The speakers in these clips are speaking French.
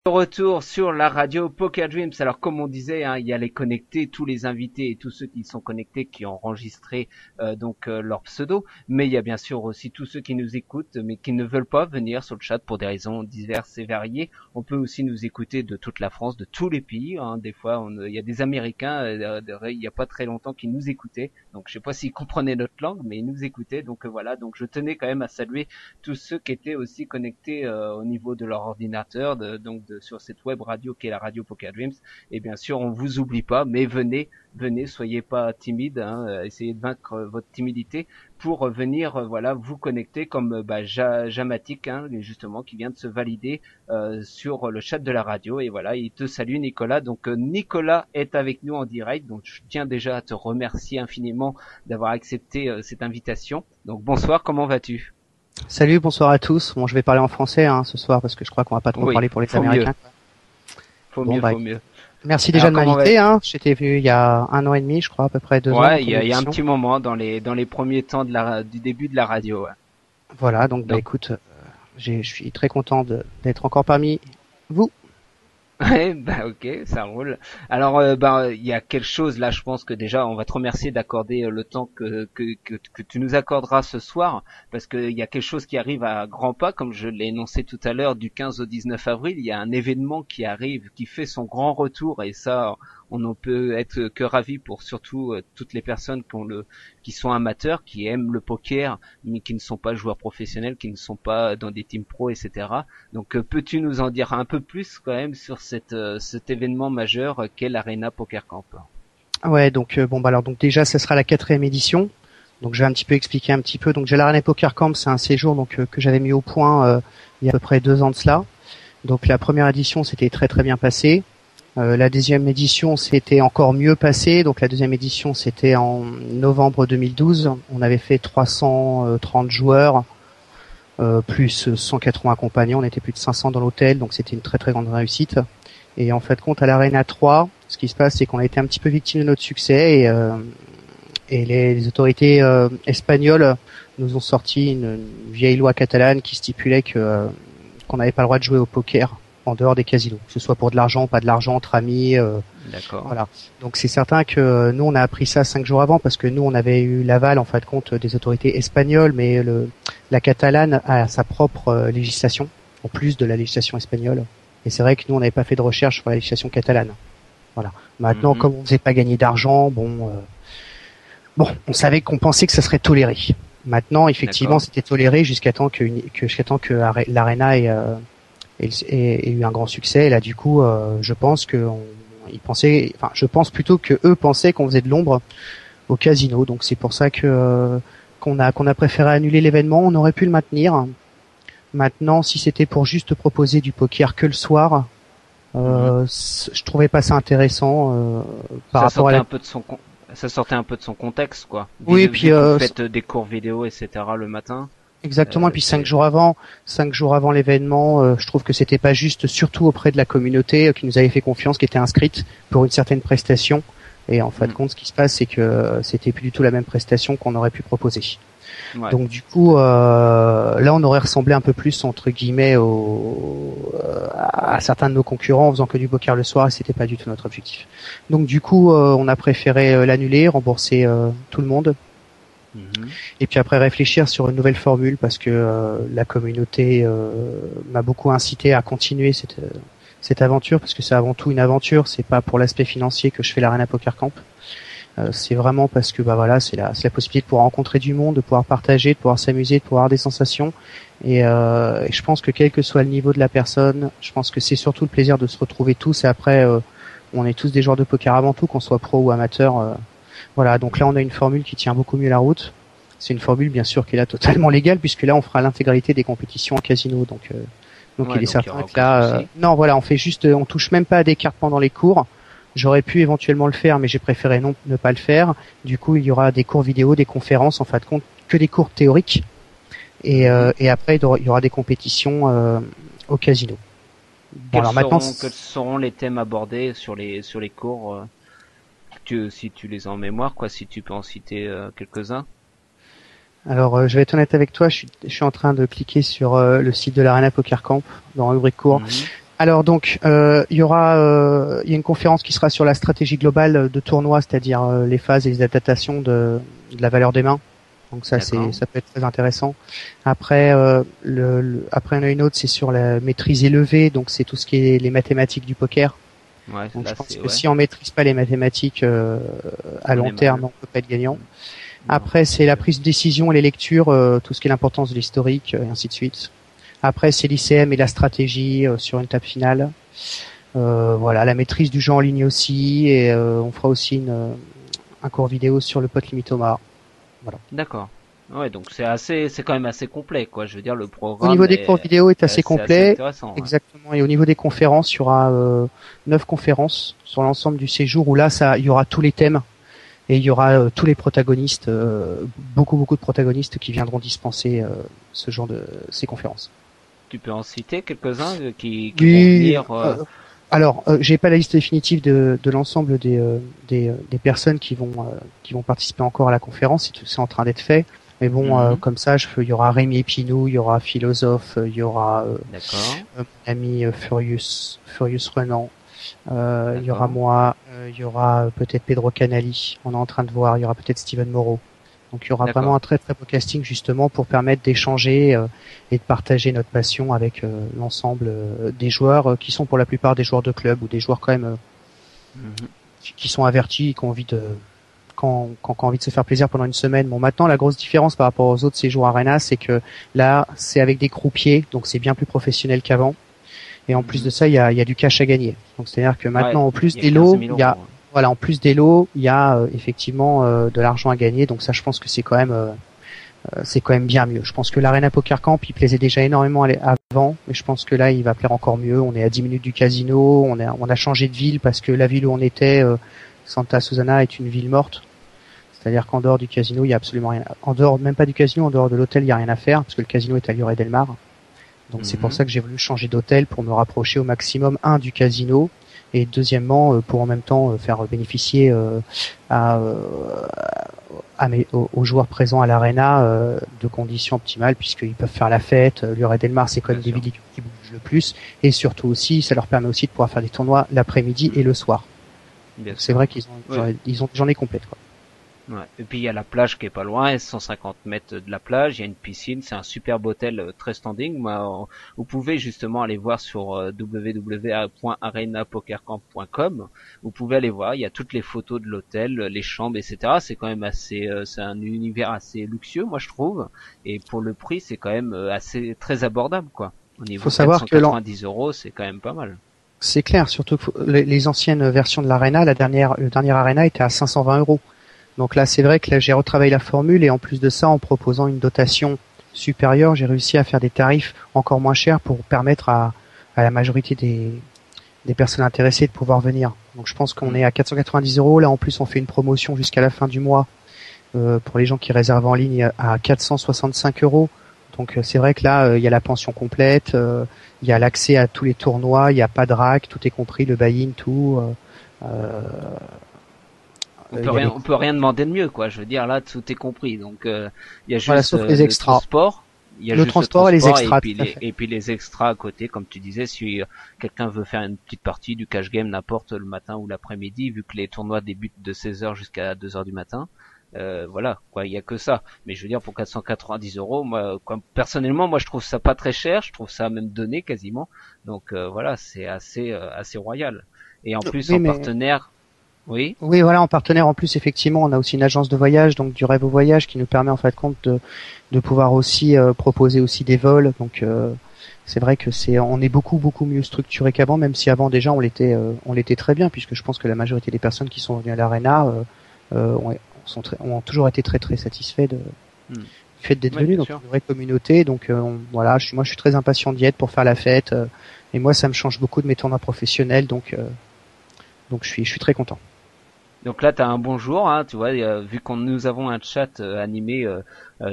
Retour sur la radio Poker Dreams. Alors comme on disait, il y a les connectés, tous les invités et tous ceux qui sont connectés qui ont enregistré leur pseudo, mais il y a bien sûr aussi tous ceux qui nous écoutent mais qui ne veulent pas venir sur le chat pour des raisons diverses et variées. On peut aussi nous écouter de toute la France, de tous les pays. Des fois, il y a des Américains, il y a pas très longtemps qui nous écoutaient. Donc je sais pas s'ils comprenaient notre langue, mais ils nous écoutaient. Donc voilà. Donc je tenais quand même à saluer tous ceux qui étaient aussi connectés au niveau de leur ordinateur, sur cette web radio qui est la radio Poker Dreams. Et bien sûr, on vous oublie pas, mais venez, soyez pas timides, essayez de vaincre votre timidité pour venir, vous connecter comme Jamatic, justement, qui vient de se valider sur le chat de la radio. Et voilà, il te salue, Nicolas. Donc Nicolas est avec nous en direct. Donc je tiens déjà à te remercier infiniment d'avoir accepté cette invitation. Donc bonsoir, comment vas-tu? Salut, bonsoir à tous. Bon, je vais parler en français ce soir parce que je crois qu'on va pas trop parler pour les Américains. Faut mieux. Merci déjà de m'inviter. J'étais venu il y a 1 an et demi, je crois, à peu près 2 ans. Ouais, il y a un petit moment dans les premiers temps du début de la radio. Ouais. Voilà, donc écoute, je suis très content d'être encore parmi vous. Ouais, ok, ça roule. Alors il y a quelque chose là, je pense que déjà on va te remercier d'accorder le temps que tu nous accorderas ce soir, parce que il y a quelque chose qui arrive à grands pas, comme je l'ai énoncé tout à l'heure, du 15 au 19 avril, il y a un événement qui arrive, qui fait son grand retour, et ça on ne peut être que ravi pour surtout toutes les personnes qui sont amateurs, qui aiment le poker, mais qui ne sont pas joueurs professionnels, qui ne sont pas dans des teams pro, etc. Donc peux-tu nous en dire un peu plus quand même sur cet événement majeur qu'est l'Arena Poker Camp? Ouais, donc donc déjà ça sera la 4e édition. Donc je vais un petit peu expliquer un petit peu. Donc j'ai l'Arena Poker Camp, c'est un séjour que j'avais mis au point il y a à peu près 2 ans de cela. Donc la première édition s'était très très bien passée. La 2e édition s'était encore mieux passée. Donc la 2e édition c'était en novembre 2012. On avait fait 330 joueurs plus 180 compagnons. On était plus de 500 dans l'hôtel, donc c'était une très très grande réussite. Et en fait, compte à l'Arena 3, ce qui se passe, c'est qu'on a été un petit peu victime de notre succès et les autorités espagnoles nous ont sorti une vieille loi catalane qui stipulait qu'on n'avait pas le droit de jouer au poker en dehors des casinos, que ce soit pour de l'argent ou pas de l'argent, entre amis. D'accord. Voilà. Donc c'est certain que nous on a appris ça 5 jours avant, parce que nous on avait eu l'aval en fin de compte des autorités espagnoles, mais la catalane a sa propre législation en plus de la législation espagnole. Et c'est vrai que nous on n'avait pas fait de recherche sur la législation catalane. Voilà. Maintenant, comme on ne faisait pas gagner d'argent, on savait qu'on pensait que ça serait toléré. Maintenant, effectivement, c'était toléré jusqu'à temps que l'Arena ait eu un grand succès. Et là, du coup, je pense plutôt que eux pensaient qu'on faisait de l'ombre au casino. Donc c'est pour ça qu'on a préféré annuler l'événement. On aurait pu le maintenir. Maintenant, si c'était pour juste proposer du poker que le soir, je trouvais pas ça intéressant Ça sortait un peu de son contexte, quoi. Oui, puis vous faites des cours vidéo, etc. le matin. Exactement. Et puis 5 jours avant l'événement, je trouve que c'était pas juste, surtout auprès de la communauté qui nous avait fait confiance, qui était inscrite pour une certaine prestation. Et en fin de compte, ce qui se passe, c'est que c'était plus du tout la même prestation qu'on aurait pu proposer. Ouais. Donc du coup, là, on aurait ressemblé un peu plus entre guillemets à certains de nos concurrents en faisant que du poker le soir, et c'était pas du tout notre objectif. Donc du coup, on a préféré l'annuler, rembourser tout le monde. Et puis après réfléchir sur une nouvelle formule, parce que la communauté m'a beaucoup incité à continuer cette aventure, parce que c'est avant tout une aventure, c'est pas pour l'aspect financier que je fais l'Arena Poker Camp. C'est vraiment parce que c'est la possibilité de pouvoir rencontrer du monde, de pouvoir partager, de pouvoir s'amuser, de pouvoir avoir des sensations. Et je pense que quel que soit le niveau de la personne, je pense que c'est surtout le plaisir de se retrouver tous. Et après, on est tous des joueurs de poker avant tout, qu'on soit pro ou amateur. Voilà, donc là on a une formule qui tient beaucoup mieux la route. C'est une formule bien sûr qui est là totalement légale, puisque là on fera l'intégralité des compétitions en casino. Donc il est certain que là, on touche même pas à des cartes pendant les cours. J'aurais pu éventuellement le faire, mais j'ai préféré ne pas le faire. Du coup, il y aura des cours vidéo, des conférences, en fin de compte, que des cours théoriques. Et après, il y aura des compétitions au casino. Quels seront les thèmes abordés sur les cours si tu les as en mémoire, si tu peux en citer quelques-uns? Alors, je vais être honnête avec toi, je suis en train de cliquer sur le site de l'Arena Poker Camp dans la rubrique cours. Alors donc, il y a une conférence qui sera sur la stratégie globale de tournoi, c'est-à-dire les phases et les adaptations de la valeur des mains. Donc ça peut être très intéressant. Après après on a une autre, c'est sur la maîtrise élevée, donc c'est tout ce qui est les mathématiques du poker. Ouais, donc je pense que si on maîtrise pas les mathématiques à long terme, on peut pas être gagnant. Après c'est la prise de décision et les lectures, tout ce qui est l'importance de l'historique et ainsi de suite. Après c'est l'ICM et la stratégie sur une table finale. Voilà, la maîtrise du jeu en ligne aussi, et on fera aussi un cours vidéo sur le pot Limitoma. Voilà. D'accord. Ouais, donc c'est quand même assez complet, quoi. Je veux dire, le programme. Au niveau des cours vidéo est assez complet. Assez exactement. Ouais. Et au niveau des conférences, il y aura 9 conférences sur l'ensemble du séjour où là, il y aura tous les thèmes et il y aura tous les protagonistes, beaucoup de protagonistes qui viendront dispenser ces conférences. Tu peux en citer quelques-uns qui vont venir. Alors, j'ai pas la liste définitive de l'ensemble des personnes qui vont participer encore à la conférence. C'est en train d'être fait. Mais bon, comme ça, il y aura Rémi Epinou, il y aura Philosophe, il y aura mon ami Furious Renan, il y aura moi, il y aura peut-être Pedro Canali. On est en train de voir. Il y aura peut-être Steven Moreau. Donc il y aura vraiment un très très beau casting justement pour permettre d'échanger et de partager notre passion avec l'ensemble des joueurs qui sont pour la plupart des joueurs de club ou des joueurs quand même qui sont avertis et qui ont envie de envie de se faire plaisir pendant une semaine. Bon, maintenant la grosse différence par rapport aux autres séjours Arena, c'est que là c'est avec des croupiers, donc c'est bien plus professionnel qu'avant. Et en plus de ça, il y a du cash à gagner. Donc c'est-à-dire que maintenant en plus des lots, il y a voilà, en plus des lots, il y a effectivement de l'argent à gagner, donc ça je pense que c'est quand même bien mieux. Je pense que l'Arena Poker Camp, il plaisait déjà énormément avant, mais je pense que là il va plaire encore mieux. On est à 10 minutes du casino, on a changé de ville parce que la ville où on était, Santa Susana, est une ville morte. C'est-à-dire qu'en dehors du casino, il y a absolument rien. En dehors, même pas du casino, en dehors de l'hôtel, il y a rien à faire parce que le casino est à Lloret del Mar. Donc c'est pour ça que j'ai voulu changer d'hôtel pour me rapprocher au maximum du casino. Et deuxièmement, pour en même temps faire bénéficier aux joueurs présents à l'Arena de conditions optimales, puisqu'ils peuvent faire la fête. Lloret del Mar, c'est quand même des villes qui bougent le plus, et surtout aussi, ça leur permet aussi de pouvoir faire des tournois l'après-midi et le soir. C'est vrai qu'ils ont des journées complètes, quoi. Ouais. Et puis il y a la plage qui est pas loin, 150 mètres de la plage, il y a une piscine, c'est un superbe hôtel très standing. Vous pouvez justement aller voir sur www.arenapokercamp.com. Vous pouvez aller voir, il y a toutes les photos de l'hôtel, les chambres, etc. C'est quand même c'est un univers assez luxueux, moi je trouve. Et pour le prix, c'est quand même très abordable, quoi. Au niveau de 490 €, c'est quand même pas mal. C'est clair, surtout que les anciennes versions de l'Arena, le dernier Arena était à 520 €. Donc là, c'est vrai que là, j'ai retravaillé la formule et en plus de ça, en proposant une dotation supérieure, j'ai réussi à faire des tarifs encore moins chers pour permettre à la majorité des personnes intéressées de pouvoir venir. Donc je pense qu'on est à 490 €. Là, en plus, on fait une promotion jusqu'à la fin du mois pour les gens qui réservent en ligne à 465 €. Donc c'est vrai que là, il y a la pension complète, il y a l'accès à tous les tournois, il n'y a pas de rack, tout est compris, le buy-in, tout. On peut rien demander de mieux, quoi. Je veux dire, là, tout est compris. Donc, il y a juste sauf les extras. Le transport. Il y a le juste transport et les extras. Et puis les extras à côté, comme tu disais, si quelqu'un veut faire une petite partie du cash game n'importe le matin ou l'après-midi, vu que les tournois débutent de 16h jusqu'à 2h du matin. Voilà, quoi, il y a que ça. Mais je veux dire, pour 490 €, moi, personnellement, moi, je trouve ça pas très cher. Je trouve ça même donné quasiment. Donc, voilà, c'est assez royal. Et en plus, partenaire. Oui. Oui, voilà, en partenaire en plus, effectivement, on a aussi une agence de voyage, donc du Rêve au voyage, qui nous permet en fait compte de pouvoir aussi proposer aussi des vols. Donc c'est vrai que on est beaucoup mieux structuré qu'avant, même si avant déjà on l'était très bien, puisque je pense que la majorité des personnes qui sont venues à l'Arena ont toujours été très très satisfaits du fait d'être venus. Donc une vraie communauté. Donc voilà, moi je suis très impatient d'y être pour faire la fête. Et moi ça me change beaucoup de mes tournois professionnels, donc je suis très content. Donc là, t'as un bonjour, hein, tu vois, vu qu'on nous avons un chat animé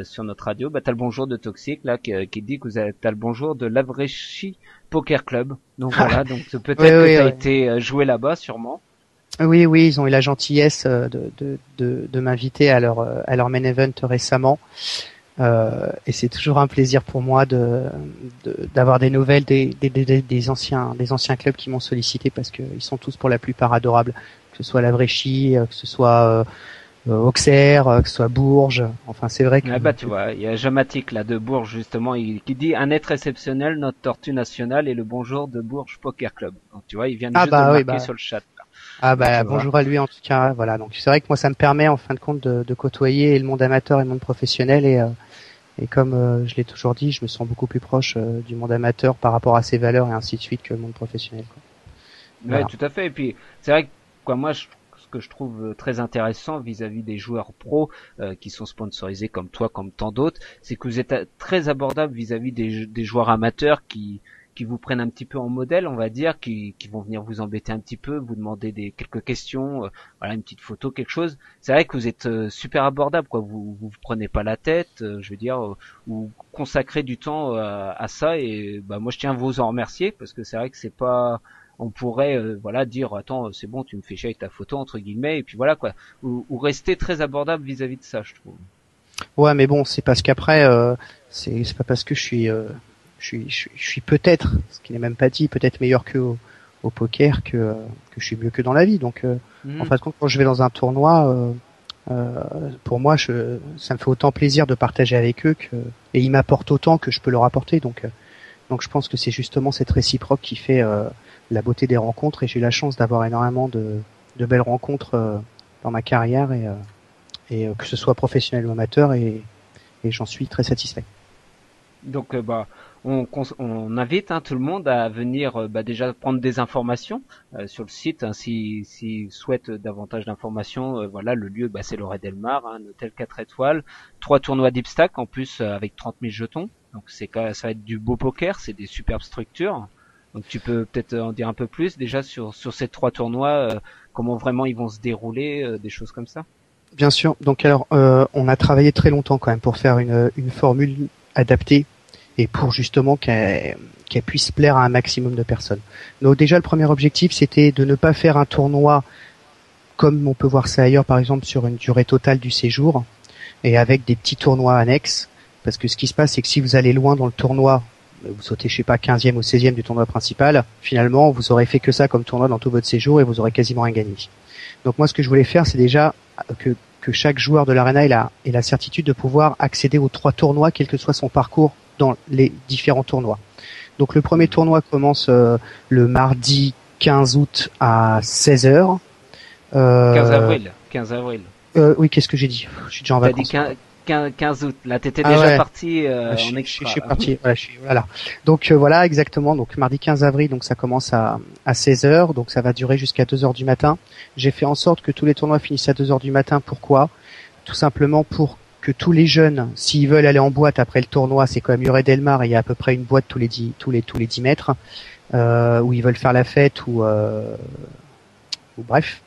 sur notre radio, bah t'as le bonjour de Toxic là qui dit que t'as le bonjour de l'Avrechi Poker Club. Donc voilà, donc peut-être que t'as été joué là-bas, sûrement. Oui, ils ont eu la gentillesse de m'inviter à leur main event récemment. Et c'est toujours un plaisir pour moi d'avoir des nouvelles des anciens clubs qui m'ont sollicité, parce que ils sont tous pour la plupart adorables, que ce soit la Vréchy, que ce soit Auxerre, que ce soit Bourges. Enfin, c'est vrai que Ah bah tu vois, il y a Jamatic là de Bourges justement, qui dit un être exceptionnel, notre tortue nationale et le bonjour de Bourges Poker Club. Donc tu vois, il vient juste de le marquer sur le chat. Ah bah bonjour à lui en tout cas. Voilà, donc c'est vrai que moi ça me permet en fin de compte de côtoyer le monde amateur et le monde professionnel, et comme je l'ai toujours dit, je me sens beaucoup plus proche du monde amateur par rapport à ses valeurs et ainsi de suite que le monde professionnel, quoi. Ouais, tout à fait. Et puis c'est vrai que quoi, ce que je trouve très intéressant vis-à-vis des joueurs pros qui sont sponsorisés comme toi, comme tant d'autres, c'est que vous êtes très abordable vis-à-vis des joueurs amateurs qui vous prennent un petit peu en modèle, on va dire, qui vont venir vous embêter un petit peu, vous demander quelques questions, voilà, une petite photo, quelque chose. C'est vrai que vous êtes super abordable, quoi. Vous prenez pas la tête, je veux dire, vous consacrez du temps à ça, et bah moi je tiens à vous en remercier, parce que c'est vrai que c'est pas, on pourrait voilà dire attends c'est bon, tu me fais chier avec ta photo entre guillemets, et puis voilà quoi, ou rester très abordable vis-à-vis de ça, je trouve. Ouais, mais bon, c'est parce qu'après c'est pas parce que je suis peut-être, ce qui n'est même pas dit, peut-être meilleur que au poker que je suis mieux que dans la vie. Donc en fin de compte, quand je vais dans un tournoi, pour moi ça me fait autant plaisir de partager avec eux et ils m'apportent autant que je peux leur apporter. Donc je pense que c'est justement cette réciproque qui fait la beauté des rencontres, et j'ai eu la chance d'avoir énormément de belles rencontres dans ma carrière, et que ce soit professionnel ou amateur, et j'en suis très satisfait. Donc bah on invite tout le monde à venir déjà prendre des informations sur le site, hein, s'ils souhaitent davantage d'informations. Voilà, le lieu c'est l'Orée Delmar, un hôtel 4 étoiles, 3 tournois Deep Stack en plus avec 30 000 jetons. Donc ça va être du beau poker, c'est des superbes structures. Donc tu peux peut-être en dire un peu plus déjà sur ces 3 tournois, comment vraiment ils vont se dérouler, des choses comme ça. Bien sûr. Donc alors on a travaillé très longtemps quand même pour faire une formule adaptée, et pour justement qu'elle puisse plaire à un maximum de personnes. Donc déjà le premier objectif, c'était de ne pas faire un tournoi comme on peut voir ça ailleurs, par exemple sur une durée totale du séjour, et avec des petits tournois annexes, parce que ce qui se passe, c'est que si vous allez loin dans le tournoi, vous sautez, je sais pas, 15e ou 16e du tournoi principal, finalement vous aurez fait que ça comme tournoi dans tout votre séjour, et vous aurez quasiment rien gagné. Donc moi ce que je voulais faire, c'est déjà que chaque joueur de l'Arena ait la certitude de pouvoir accéder aux 3 tournois, quel que soit son parcours dans les différents tournois. Donc le premier tournoi commence le mardi 15 août à 16h. 15 avril. Oui, qu'est-ce que j'ai dit? Je suis déjà en vacances. T'as dit 15 août. Là, t'étais déjà parti en extra. Je suis parti. Voilà. Donc voilà, exactement. Donc mardi 15 avril, donc ça commence à 16h. Donc ça va durer jusqu'à 2h du matin. J'ai fait en sorte que tous les tournois finissent à 2h du matin. Pourquoi? Tout simplement pour que tous les jeunes, s'ils veulent aller en boîte après le tournoi, c'est comme Urey Delmar, et il y a à peu près une boîte tous les 10 mètres, où ils veulent faire la fête ou bref.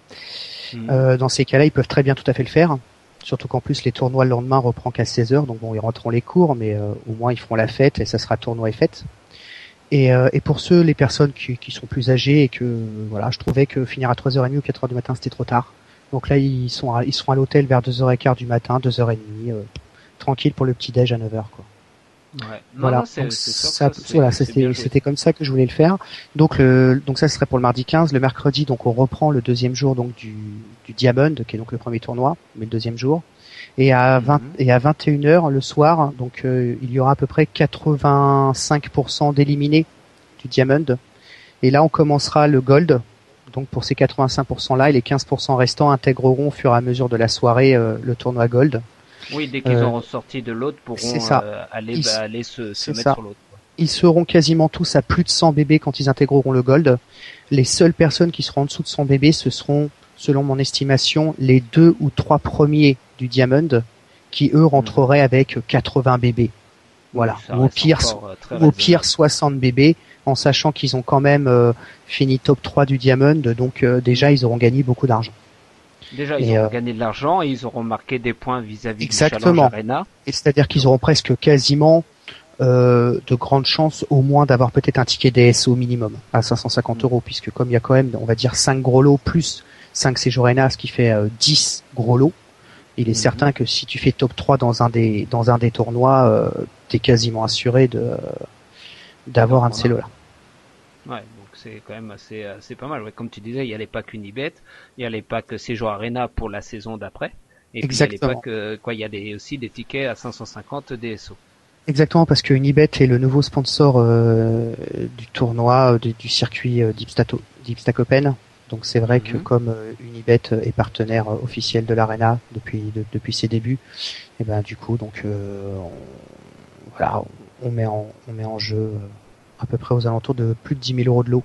Dans ces cas-là, ils peuvent très bien tout à fait le faire. Surtout qu'en plus les tournois le lendemain reprend qu'à 16h, donc bon, ils rentreront les cours, mais au moins ils feront la fête, et ça sera tournoi et fête. Et pour les personnes qui sont plus âgées, et que voilà, je trouvais que finir à 3h30 ou 4h du matin c'était trop tard. Donc là ils seront à l'hôtel vers 2h15 du matin, 2h30, tranquille pour le petit déj à 9h, quoi. Ouais. Voilà. Donc c'était comme ça que je voulais le faire. Donc ça serait pour le mardi 15. Le mercredi, donc on reprend le deuxième jour donc du Diamond, qui est donc le premier tournoi, mais le deuxième jour. Et à 21h le soir, donc il y aura à peu près 85% d'éliminés du Diamond. Et là on commencera le Gold. Donc pour ces 85% là, et les 15% restants intégreront au fur et à mesure de la soirée le tournoi Gold. Oui, dès qu'ils auront sorti de l'autre, pourront aller se mettre sur l'autre. Ils seront quasiment tous à plus de 100 bébés quand ils intégreront le Gold. Les seules personnes qui seront en dessous de 100 bébés, ce seront, selon mon estimation, les 2 ou 3 premiers du Diamond, qui eux rentreraient avec 80 bébés. Voilà. Ou au pire 60 bébés, en sachant qu'ils ont quand même fini top 3 du Diamond, donc déjà ils auront gagné beaucoup d'argent. Déjà, ils auront gagné de l'argent, et ils auront marqué des points vis-à-vis du Challenge Arena. Et c'est-à-dire qu'ils auront presque quasiment de grandes chances au moins d'avoir peut-être un ticket DS au minimum à 550 €, puisque comme il y a quand même, on va dire, 5 gros lots plus 5 séjours Arena, ce qui fait 10 gros lots. il est certain que si tu fais top 3 dans un des tournois, t'es quasiment assuré d'avoir un de ces lots-là. Ouais, donc c'est quand même assez pas mal. Ouais, comme tu disais, il y a les packs Unibet, il y a les packs Séjour Arena pour la saison d'après, et Exactement. puis il y a les packs, il y a aussi des tickets à 550 DSO. Exactement, parce que Unibet est le nouveau sponsor du tournoi du circuit Deep Stack Open. Donc c'est vrai que comme Unibet est partenaire officiel de l'Arena depuis ses débuts, et ben du coup donc on met en jeu à peu près aux alentours de plus de 10 000 euros de lot.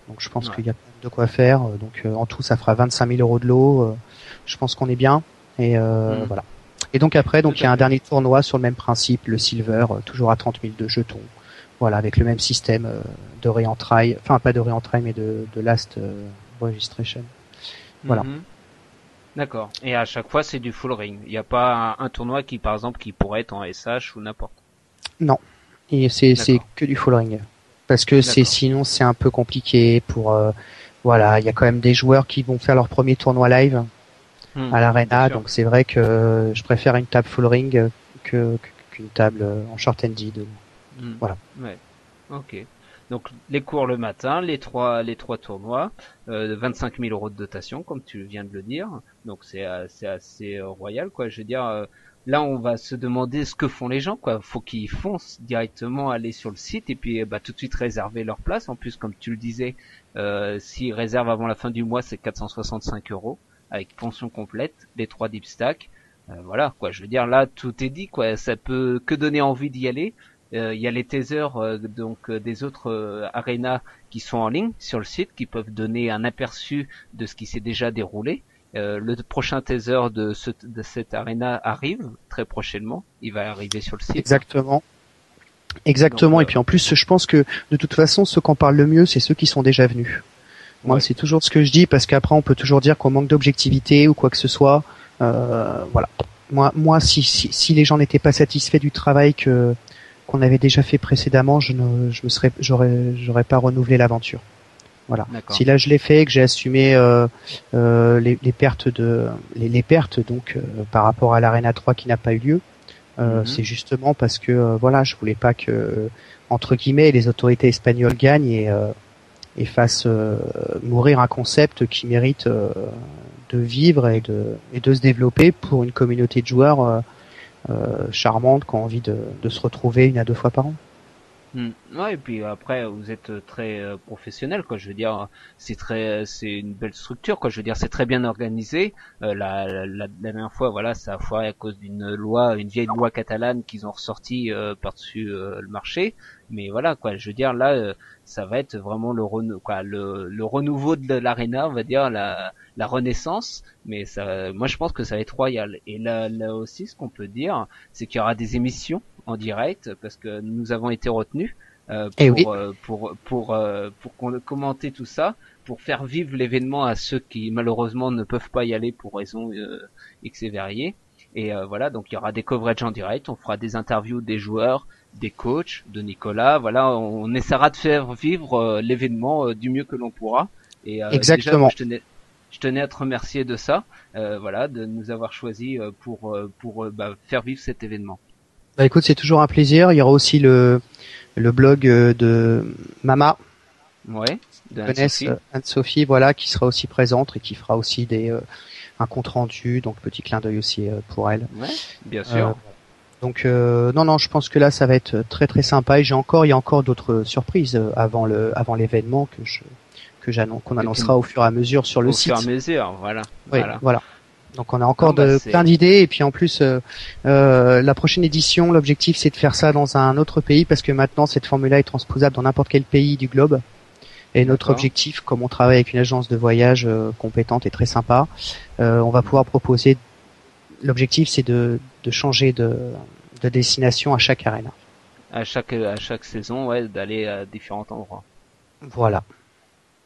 Donc je pense qu'il y a de quoi faire. Donc en tout ça fera 25 000 euros de lot. Je pense qu'on est bien. Et voilà. Et donc après, il y a un dernier tournoi sur le même principe, le Silver, toujours à 30 000 de jetons. Voilà, avec le même système de re-entry, enfin pas de re-entry mais de last registration. Voilà. D'accord. Et à chaque fois, c'est du full ring. Il n'y a pas un tournoi qui, par exemple, qui pourrait être en SH ou n'importe. Non. Et c'est que du full ring. Parce que sinon c'est un peu compliqué pour voilà, il y a quand même des joueurs qui vont faire leur premier tournoi live à l'Arena, donc c'est vrai que je préfère une table full ring qu'une table en short ended. Voilà. Ouais. Ok. Donc les cours le matin, les trois tournois, 25 000 euros de dotation comme tu viens de le dire. Donc c'est assez royal quoi. Je veux dire, là on va se demander ce que font les gens quoi. Faut qu'ils foncent directement aller sur le site et puis tout de suite réserver leur place. En plus comme tu le disais, s'ils réservent avant la fin du mois c'est 465 euros avec pension complète, les 3 deep stack. Voilà quoi. Je veux dire là tout est dit quoi. Ça peut que donner envie d'y aller. Il y a les teasers des autres arenas qui sont en ligne sur le site qui peuvent donner un aperçu de ce qui s'est déjà déroulé. Le prochain teaser de cette arena arrive très prochainement. Il va arriver sur le site. Exactement. Donc, et puis en plus, je pense que de toute façon, ceux qu'on parle le mieux, c'est ceux qui sont déjà venus. Moi, c'est toujours ce que je dis parce qu'après, on peut toujours dire qu'on manque d'objectivité ou quoi que ce soit. Voilà. Moi, si les gens n'étaient pas satisfaits du travail qu'on avait déjà fait précédemment, j'aurais pas renouvelé l'aventure. Voilà. Si là je l'ai fait, que j'ai assumé les pertes donc par rapport à l'Arena 3 qui n'a pas eu lieu, c'est justement parce que voilà, je voulais pas que entre guillemets les autorités espagnoles gagnent et fassent mourir un concept qui mérite de vivre et de se développer pour une communauté de joueurs charmante qui ont envie de se retrouver 1 à 2 fois par an. Ouais, et puis après vous êtes très professionnel quoi. Je veux dire, c'est une belle structure quoi. Je veux dire, c'est très bien organisé. La dernière fois, voilà, ça a foiré à cause d'une vieille loi catalane qu'ils ont ressorti par-dessus le marché. Mais voilà quoi. Je veux dire là, ça va être vraiment le renouveau de l'Arena, on va dire la renaissance. Mais ça, moi je pense que ça va être royal. Et là aussi, ce qu'on peut dire, c'est qu'il y aura des émissions en direct parce que nous avons été retenus pour commenter tout ça, pour faire vivre l'événement à ceux qui malheureusement ne peuvent pas y aller pour raisons X et variées. Et voilà, donc il y aura des coverages en direct, on fera des interviews des joueurs, des coachs, de Nicolas. Voilà, on essaiera de faire vivre l'événement du mieux que l'on pourra. Et exactement. Déjà, je tenais à te remercier de ça, voilà, de nous avoir choisi pour faire vivre cet événement. Bah écoute, c'est toujours un plaisir. Il y aura aussi le blog de Mama. Ouais. De Anne-Sophie, voilà, qui sera aussi présente et qui fera aussi un compte rendu, donc petit clin d'œil aussi pour elle. Ouais, bien sûr. Donc non, je pense que là ça va être très très sympa et il y a encore d'autres surprises avant l'événement qu'on annoncera au fur et à mesure sur le site. Au fur et à mesure, voilà. Oui, voilà. Donc on a encore plein d'idées et puis en plus la prochaine édition, l'objectif c'est de faire ça dans un autre pays parce que maintenant cette formule-là est transposable dans n'importe quel pays du globe. Et notre objectif, comme on travaille avec une agence de voyage compétente et très sympa, on va pouvoir proposer. L'objectif c'est de changer de destination à chaque arena. À chaque saison, ouais, d'aller à différents endroits. Voilà.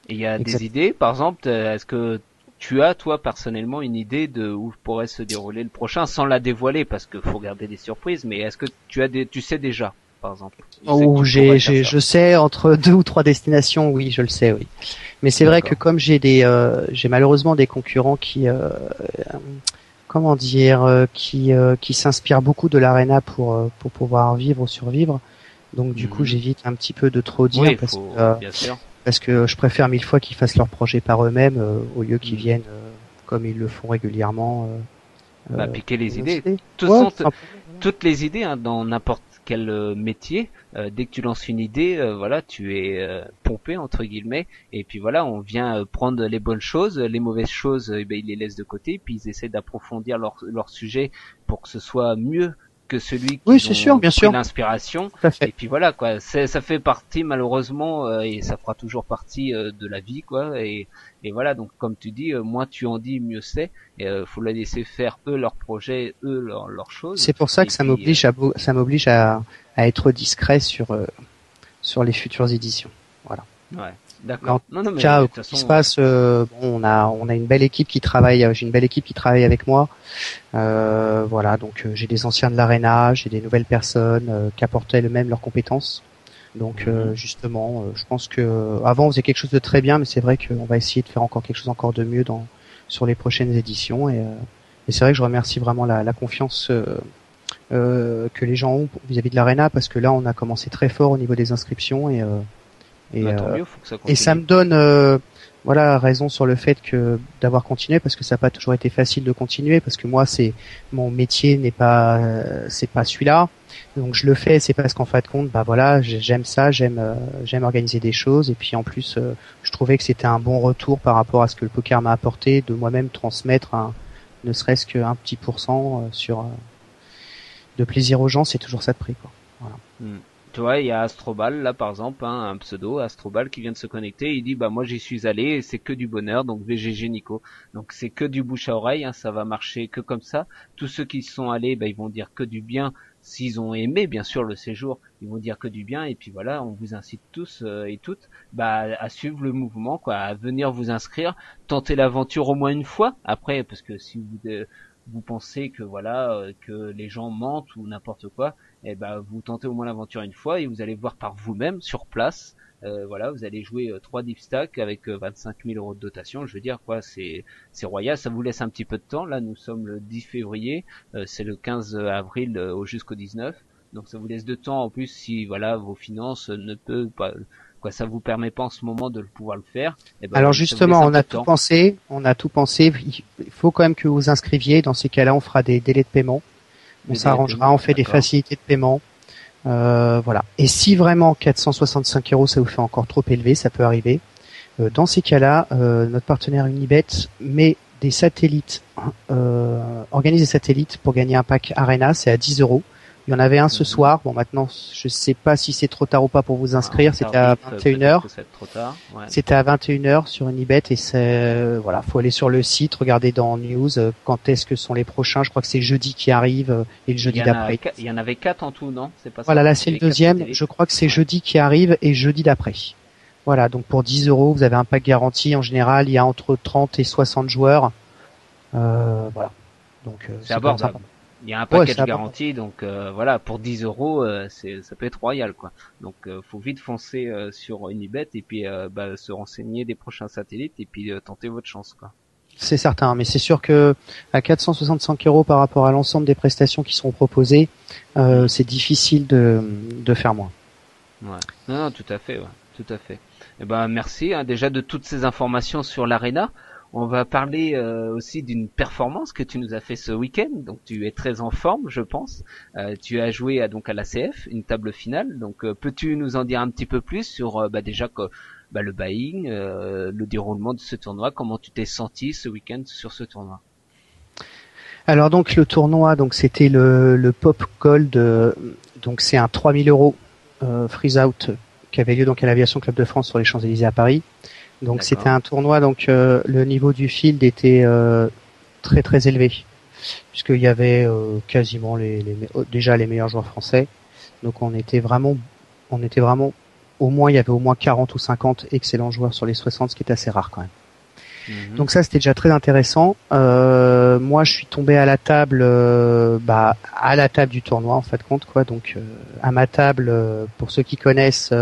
Et il y a des idées, par exemple, est-ce que tu as, toi, personnellement, une idée de où pourrait se dérouler le prochain, sans la dévoiler, parce que faut garder des surprises, mais est-ce que tu sais déjà, par exemple? Je sais, entre 2 ou 3 destinations, oui, je le sais, oui. Mais c'est vrai que comme j'ai malheureusement des concurrents qui, comment dire, qui s'inspire beaucoup de l'Arena pour pouvoir vivre ou survivre. Donc du coup, j'évite un petit peu de trop dire parce que je préfère 1000 fois qu'ils fassent leur projet par eux-mêmes au lieu qu'ils viennent comme ils le font régulièrement. Piquer les idées. Toutes les idées dans n'importe quel métier, dès que tu lances une idée, tu es pompé entre guillemets, et puis voilà, on vient prendre les bonnes choses, les mauvaises choses, ils les laissent de côté, puis ils essaient d'approfondir leur sujet pour que ce soit mieux que celui qui a pris l'inspiration. Et puis voilà quoi, ça fait partie malheureusement et ça fera toujours partie de la vie quoi. Et voilà, donc comme tu dis, moins tu en dis, mieux c'est. Et faut la laisser faire eux leurs projets, eux leurs choses. C'est pour ça que ça m'oblige à être discret sur les futures éditions. Voilà. Ouais. D'accord. En tout cas, ce qui se passe, on a une belle équipe qui travaille. J'ai une belle équipe qui travaille avec moi. Voilà, donc j'ai des anciens de l'Arena, j'ai des nouvelles personnes qui apportaient même leurs compétences. Donc justement, je pense que avant on faisait quelque chose de très bien, mais c'est vrai qu'on va essayer de faire encore quelque chose encore de mieux sur les prochaines éditions. Et c'est vrai que je remercie vraiment la confiance que les gens ont vis-à-vis de l'Arena, parce que là on a commencé très fort au niveau des inscriptions et ça me donne raison sur le fait que d'avoir continué, parce que ça n'a pas toujours été facile de continuer, parce que moi mon métier c'est pas celui-là, donc je le fais, c'est parce qu'en fin de compte j'aime ça, j'aime organiser des choses, et puis en plus je trouvais que c'était un bon retour par rapport à ce que le poker m'a apporté, de moi-même transmettre ne serait-ce qu'un petit pourcent de plaisir aux gens, c'est toujours ça de prix quoi. Voilà. Tu vois, il y a Astrobal, là, par exemple, un pseudo, Astrobal, qui vient de se connecter. Il dit, moi, j'y suis allé et c'est que du bonheur. Donc, VGG Nico. Donc, c'est que du bouche à oreille, ça va marcher que comme ça. Tous ceux qui sont allés, ils vont dire que du bien. S'ils ont aimé, bien sûr, le séjour, ils vont dire que du bien. Et puis voilà, on vous incite tous et toutes, à suivre le mouvement, quoi, à venir vous inscrire, tenter l'aventure au moins une fois. Après, parce que si vous pensez que que les gens mentent ou n'importe quoi, vous tentez au moins l'aventure une fois et vous allez voir par vous-même sur place. Vous allez jouer 3 deep stacks avec 25 000 euros de dotation. Je veux dire quoi, c'est royal. Ça vous laisse un petit peu de temps. Là, nous sommes le 10 février, c'est le 15 avril jusqu'au 19. Donc ça vous laisse de temps en plus si vos finances ne peuvent pas. Ça vous permet pas en ce moment de pouvoir le faire. Alors justement, on a tout pensé. Il faut quand même que vous inscriviez. Dans ces cas-là, on fera des délais de paiement. On s'arrangera, on fait des facilités de paiement. Voilà. Et si vraiment 465 € ça vous fait encore trop élevé, ça peut arriver. Dans ces cas-là, notre partenaire Unibet met des satellites, organise des satellites pour gagner un pack Arena, c'est à 10 €. Il y en avait un ce soir. Bon, maintenant, je sais pas si c'est trop tard ou pas pour vous inscrire. C'était à 21h. C'était à 21h sur Unibet et faut aller sur le site, regarder dans News quand est-ce que sont les prochains. Je crois que c'est jeudi qui arrive et le jeudi d'après. Il y en avait 4 en tout, non? C'est pas ça. Voilà, là c'est le deuxième. Je crois que c'est jeudi qui arrive et jeudi d'après. Voilà, donc pour 10 €, vous avez un pack garanti. En général, il y a entre 30 et 60 joueurs. Voilà. Donc c'est abordable. Il y a un package garanti, donc pour 10 €, ça peut être royal quoi. Donc faut vite foncer sur Unibet et puis se renseigner des prochains satellites et puis tenter votre chance quoi. C'est certain, mais c'est sûr que à 465 € par rapport à l'ensemble des prestations qui seront proposées, c'est difficile de faire moins. Ouais. Non, tout à fait, tout à fait. Et merci déjà de toutes ces informations sur l'Arena. On va parler aussi d'une performance que tu nous as fait ce week-end. Donc tu es très en forme, je pense. Tu as joué donc à l'ACF, une table finale. Donc peux-tu nous en dire un petit peu plus sur déjà le buying, le déroulement de ce tournoi, comment tu t'es senti ce week-end sur ce tournoi? Alors donc le tournoi, donc c'était le Pop Gold. Donc c'est un 3000 € freeze out qui avait lieu donc à l'Aviation Club de France sur les Champs-Élysées à Paris. Donc c'était un tournoi, donc le niveau du field était très très élevé, puisqu'il y avait quasiment déjà les meilleurs joueurs français. Donc on était vraiment il y avait au moins 40 ou 50 excellents joueurs sur les 60, ce qui est assez rare quand même. Donc ça c'était déjà très intéressant. Moi je suis tombé à la table du tournoi en fait compte quoi. Donc à ma table, pour ceux qui connaissent,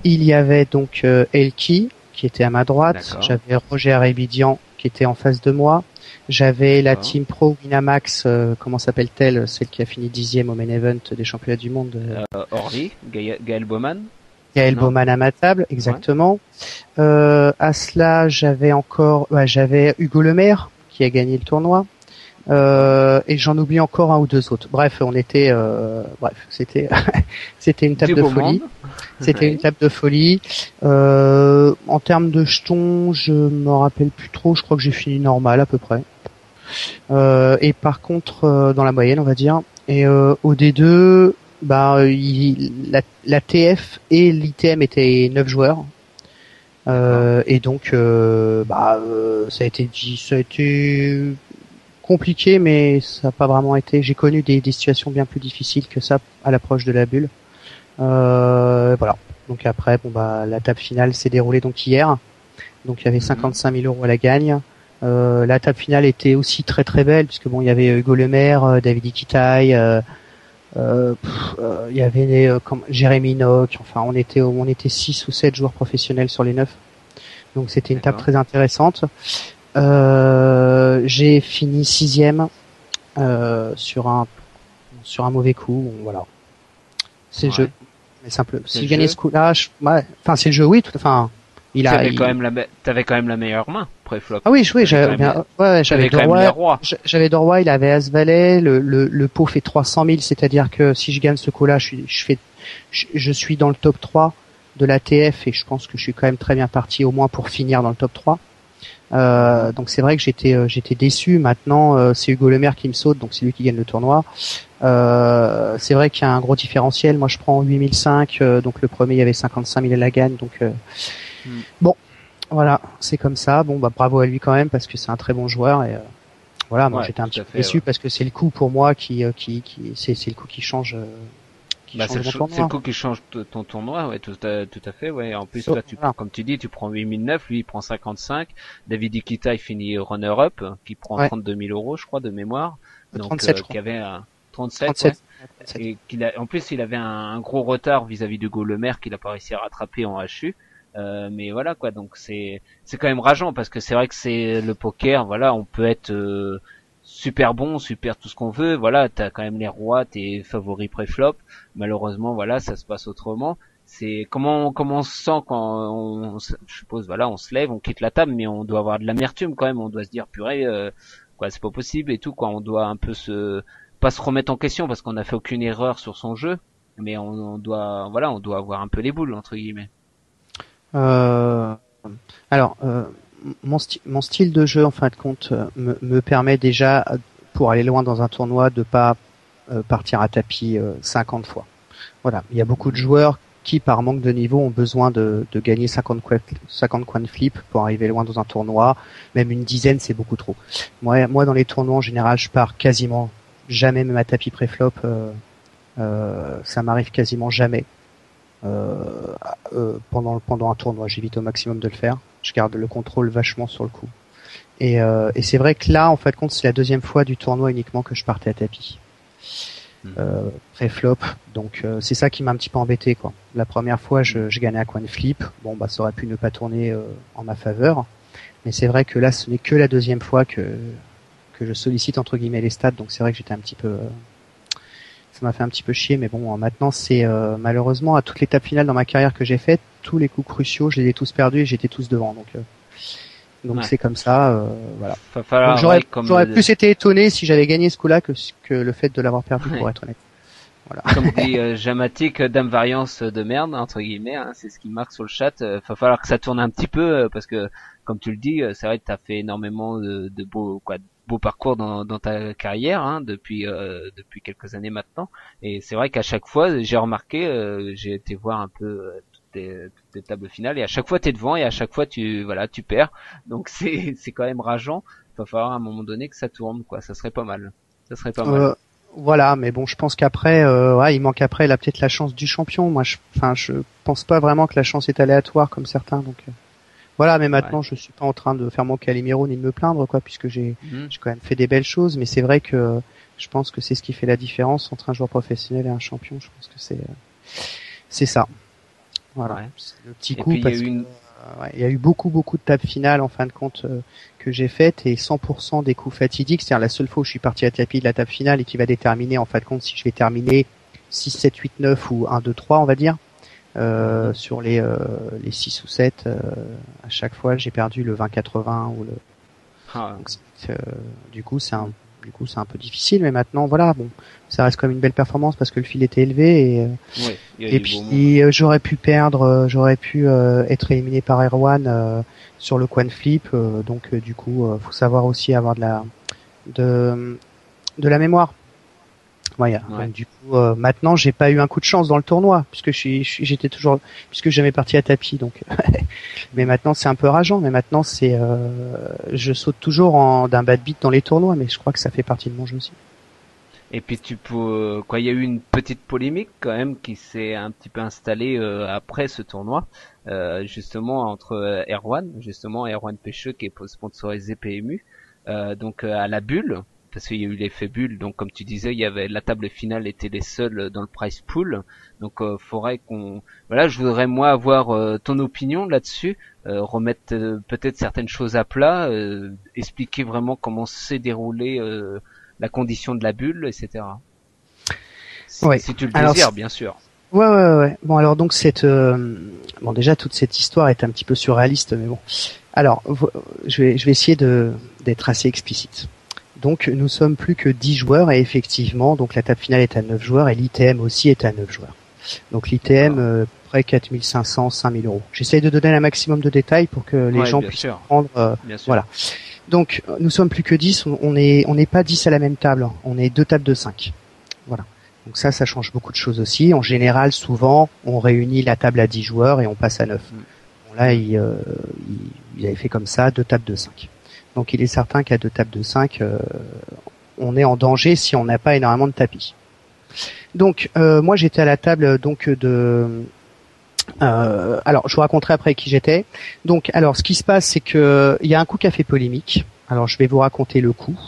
il y avait donc Elki qui était à ma droite. J'avais Roger Arébidian qui était en face de moi. J'avais la Team Pro Winamax, comment s'appelle-t-elle, celle qui a fini 10e au main event des championnats du monde. Orly, Gaël Bowman. Gaël Bowman à ma table, exactement. Ouais. À cela, j'avais Hugo Lemaire qui a gagné le tournoi. Et j'en oublie encore un ou deux autres. Bref, c'était c'était une table de folie. C'était une table de folie. En termes de jetons, je me rappelle plus trop. Je crois que j'ai fini normal à peu près. Et par contre, dans la moyenne, on va dire. Et au D2, la TF et l'ITM étaient 9 joueurs. Et donc, ça a été compliqué, mais ça n'a pas vraiment été. J'ai connu des situations bien plus difficiles que ça à l'approche de la bulle. Voilà. Donc après, la table finale s'est déroulée donc hier. Donc il y avait 55 000 € à la gagne. La table finale était aussi très très belle puisque il y avait Hugo Lemaire, David Iquitaille, il y avait Jérémy Nock. Enfin, on était 6 ou 7 joueurs professionnels sur les 9. Donc c'était une table très intéressante. J'ai fini 6e sur un mauvais coup. Bon, voilà. C'est le jeu. Mais simple. Si je gagnais ce coup-là, c'est le jeu, oui. T'avais quand même la meilleure main pré-flop. Ah oui, j'avais Dorway. J'avais Dorway, il avait As-Valet. Le pot fait 300 000, c'est-à-dire que si je gagne ce coup-là, je suis dans le top 3 de la TF et je pense que je suis quand même très bien parti au moins pour finir dans le top 3. Donc c'est vrai que j'étais déçu. Maintenant, c'est Hugo Lemaire qui me saute, donc c'est lui qui gagne le tournoi. C'est vrai qu'il y a un gros différentiel. Moi, je prends 8005, donc le premier il y avait 55 000 à la gagne, donc bon, voilà, c'est comme ça. Bon, bravo à lui quand même parce que c'est un très bon joueur et voilà. Moi, j'étais un petit peu déçu parce que c'est le coup pour moi c'est le coup qui change. C'est le coup qui change ton tournoi, ouais, tout à fait, ouais. En plus, toi, comme tu dis, tu prends 8009, lui, il prend 55. David Iquita, il finit runner-up, qui prend 32 000 € je crois, de mémoire. Donc, 37, qui avait 37. Et en plus, il avait un gros retard vis-à-vis de Hugo Lemaire qu'il a pas réussi à rattraper en HU. Mais voilà, quoi. Donc, c'est quand même rageant parce que c'est vrai que c'est le poker, voilà, on peut être, super bon, super tout ce qu'on veut, voilà, t'as quand même les rois, tes favoris pré-flop. Malheureusement, voilà, ça se passe autrement. C'est comment on se sent quand je suppose, voilà, on se lève, on quitte la table, mais on doit avoir de l'amertume quand même. On doit se dire purée, quoi, c'est pas possible et tout, quoi. On doit un peu pas se remettre en question parce qu'on n'a fait aucune erreur sur son jeu, mais on doit avoir un peu les boules entre guillemets. Mon style de jeu, en fin de compte, me permet déjà, pour aller loin dans un tournoi, de pas partir à tapis 50 fois. Voilà, il y a beaucoup de joueurs qui, par manque de niveau, ont besoin de gagner 50 coins de flip pour arriver loin dans un tournoi. Même une dizaine, c'est beaucoup trop. Moi, dans les tournois, en général, je pars quasiment jamais, même à tapis pré-flop. Ça m'arrive quasiment jamais. Pendant un tournoi, j'évite au maximum de le faire. Je garde le contrôle vachement sur le coup. Et c'est vrai que là, en fait, compte, c'est la deuxième fois du tournoi uniquement que je partais à tapis. Pré-flop. Donc c'est ça qui m'a un petit peu embêté, quoi. La première fois, je gagnais à coin de flip. Bon, ça aurait pu ne pas tourner en ma faveur. Mais c'est vrai que là, ce n'est que la deuxième fois que je sollicite entre guillemets les stats. Donc c'est vrai que j'étais un petit peu ça m'a fait un petit peu chier, mais bon, maintenant c'est malheureusement à toutes les tables finales dans ma carrière que j'ai faites, tous les coups cruciaux, je les ai tous perdus et j'étais tous devant, donc c'est comme ça, voilà. J'aurais plus été étonné si j'avais gagné ce coup-là que le fait de l'avoir perdu, pour être honnête. Voilà. Comme dit Jamatic, dame variance de merde entre guillemets, hein, c'est ce qui marque sur le chat. Va falloir que ça tourne un petit peu parce que comme tu le dis, c'est vrai que t'as fait énormément de beaux parcours dans ta carrière, hein, depuis quelques années maintenant. Et c'est vrai qu'à chaque fois, j'ai remarqué, j'ai été voir un peu toutes tes tables finales et à chaque fois t'es devant et à chaque fois tu perds. Donc c'est quand même rageant. Va falloir à un moment donné que ça tourne, quoi. Ça serait pas mal. Voilà, mais bon, je pense qu'après, il manque après là peut-être la chance du champion. Moi, je pense pas vraiment que la chance est aléatoire comme certains. Donc voilà, mais maintenant je suis pas en train de faire mon Calimero ni de me plaindre, quoi, puisque j'ai quand même fait des belles choses. Mais c'est vrai que je pense que c'est ce qui fait la différence entre un joueur professionnel et un champion. Je pense que c'est ça. Voilà, c'est le petit coup parce que il y a eu beaucoup de tables finales en fin de compte que j'ai faites et 100% des coups fatidiques, c'est-à-dire la seule fois où je suis parti à tapis de la table finale et qui va déterminer en fin de compte si je vais terminer 6, 7, 8, 9 ou 1, 2, 3 on va dire. Sur les 6 ou 7 à chaque fois j'ai perdu le 20-80 ou le donc, du coup c'est un peu difficile, mais maintenant voilà, bon, ça reste comme une belle performance parce que le fil était élevé et puis j'aurais pu être éliminé par Erwan sur le coin flip, donc du coup faut savoir aussi avoir de la mémoire. Ouais. Du coup, maintenant, j'ai pas eu un coup de chance dans le tournoi puisque j'étais toujours, puisque jamais parti à tapis. Donc, mais maintenant, c'est un peu rageant. Mais maintenant, je saute toujours d'un bad beat dans les tournois. Mais je crois que ça fait partie de mon jeu aussi. Et puis il y a eu une petite polémique quand même qui s'est un petit peu installée après ce tournoi, justement entre Erwan Pêcheux qui est sponsorisé PMU, donc à la bulle. Parce qu'il y a eu l'effet bulle, donc comme tu disais, il y avait la table finale était les seuls dans le prize pool, donc faudrait je voudrais moi avoir ton opinion là-dessus, remettre peut-être certaines choses à plat, expliquer vraiment comment s'est déroulée la condition de la bulle, etc. Si tu le désires, bien sûr. Ouais. Bon alors donc déjà toute cette histoire est un petit peu surréaliste, mais bon. Alors je vais essayer d'être assez explicite. Donc nous sommes plus que 10 joueurs et effectivement donc la table finale est à 9 joueurs et l'ITM aussi est à 9 joueurs. Donc l'ITM près 4500, 5000 euros. J'essaye de donner un maximum de détails pour que les gens puissent prendre. Voilà. Donc nous sommes plus que 10, on n'est pas 10 à la même table, on est 2 tables de 5. Voilà. Donc ça change beaucoup de choses aussi. En général, souvent, on réunit la table à 10 joueurs et on passe à 9. Bon, là, il avait fait comme ça, 2 tables de 5. Donc il est certain qu'à 2 tables de 5, on est en danger si on n'a pas énormément de tapis. Donc moi j'étais à la table donc alors je vous raconterai après qui j'étais. Donc alors ce qui se passe c'est que il y a un coup qui a fait polémique. Alors je vais vous raconter le coup.